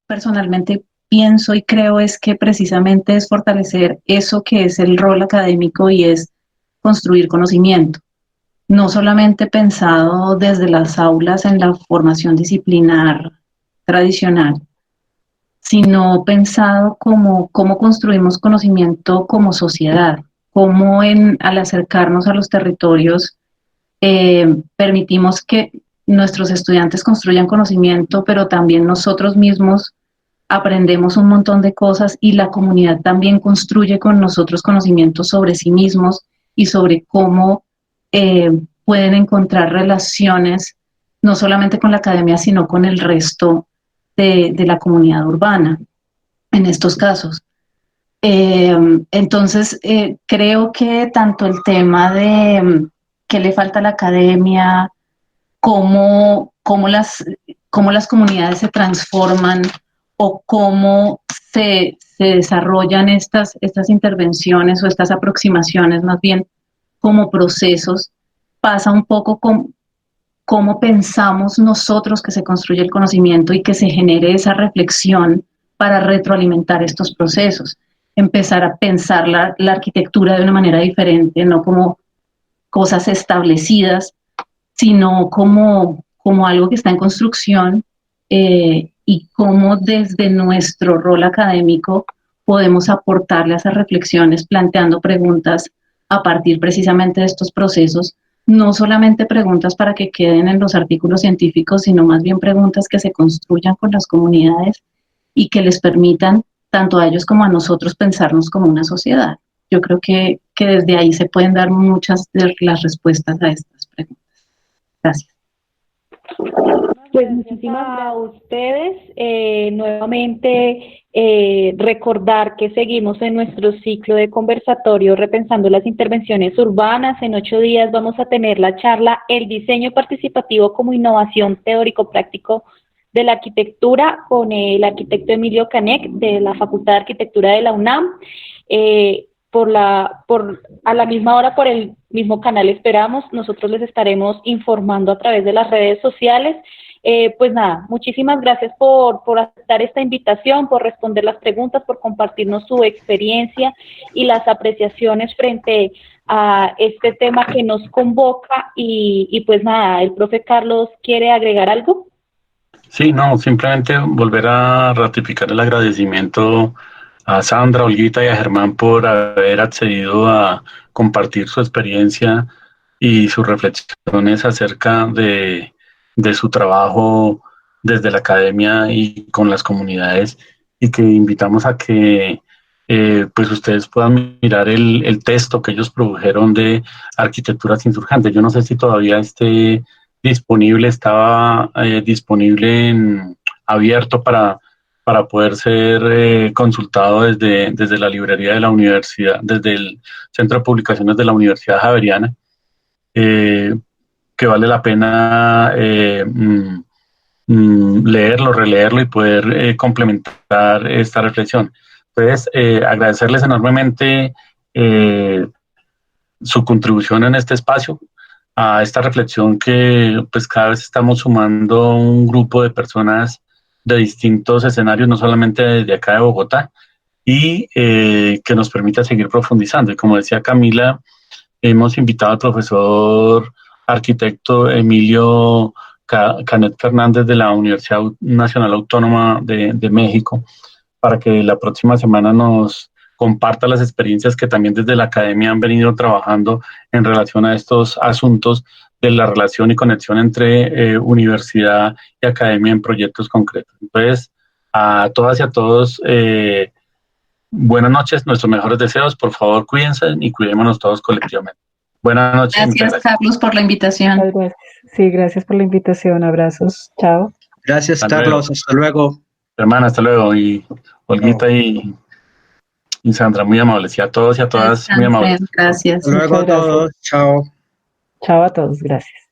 Personalmente pienso y creo es que precisamente es fortalecer eso que es el rol académico y es construir conocimiento, no solamente pensado desde las aulas en la formación disciplinar tradicional, sino pensado como cómo construimos conocimiento como sociedad, cómo al acercarnos a los territorios permitimos que nuestros estudiantes construyan conocimiento, pero también nosotros mismos aprendemos un montón de cosas y la comunidad también construye con nosotros conocimientos sobre sí mismos y sobre cómo pueden encontrar relaciones no solamente con la academia, sino con el resto de la comunidad urbana en estos casos. Entonces, creo que tanto el tema de qué le falta a la academia, cómo las comunidades se transforman o cómo se desarrollan estas intervenciones o estas aproximaciones, más bien como procesos, pasa un poco con cómo pensamos nosotros que se construye el conocimiento y que se genere esa reflexión para retroalimentar estos procesos. Empezar a pensar la arquitectura de una manera diferente, no como cosas establecidas, sino como algo que está en construcción y cómo desde nuestro rol académico podemos aportarle a esas reflexiones planteando preguntas a partir precisamente de estos procesos, no solamente preguntas para que queden en los artículos científicos, sino más bien preguntas que se construyan con las comunidades y que les permitan tanto a ellos como a nosotros pensarnos como una sociedad. Yo creo que desde ahí se pueden dar muchas de las respuestas a estas preguntas. Gracias. Pues muchísimas gracias a ustedes. Nuevamente recordar que seguimos en nuestro ciclo de conversatorio Repensando las Intervenciones Urbanas. En 8 días vamos a tener la charla El diseño participativo como innovación teórico-práctico de la arquitectura con el arquitecto Emilio Canek de la Facultad de Arquitectura de la UNAM. A la misma hora, por el mismo canal esperamos, nosotros les estaremos informando a través de las redes sociales. Pues nada, muchísimas gracias por aceptar esta invitación, por responder las preguntas, por compartirnos su experiencia y las apreciaciones frente a este tema que nos convoca. Y pues nada, ¿el profe Carlos quiere agregar algo? Sí, no, simplemente volver a ratificar el agradecimiento a Sandra, Olguita y a Germán por haber accedido a compartir su experiencia y sus reflexiones acerca de su trabajo desde la academia y con las comunidades, y que invitamos a que pues ustedes puedan mirar el texto que ellos produjeron de Arquitecturas Insurgentes. Yo no sé si todavía esté disponible, estaba disponible abierto para poder ser consultado desde la librería de la universidad, desde el Centro de Publicaciones de la Universidad Javeriana, que vale la pena leerlo, releerlo y poder complementar esta reflexión. Entonces, agradecerles enormemente su contribución en este espacio, a esta reflexión que pues cada vez estamos sumando un grupo de personas de distintos escenarios, no solamente desde acá de Bogotá, y que nos permita seguir profundizando. Y como decía Camila, hemos invitado al profesor arquitecto Emilio Canet Fernández de la Universidad Nacional Autónoma de México, para que la próxima semana nos comparta las experiencias que también desde la academia han venido trabajando en relación a estos asuntos de la relación y conexión entre universidad y academia en proyectos concretos. Entonces, a todas y a todos, buenas noches, nuestros mejores deseos, por favor cuídense y cuidémonos todos colectivamente. Buenas noches. Gracias, Carlos, por la invitación. Sí, gracias por la invitación, abrazos, chao. Gracias, Hasta Carlos, luego. hasta luego. Hermana, hasta luego, y Olguita y Sandra, muy amables, y a todos y a todas, muy amables. Gracias. Hasta luego a todos, chao. Chao a todos, gracias.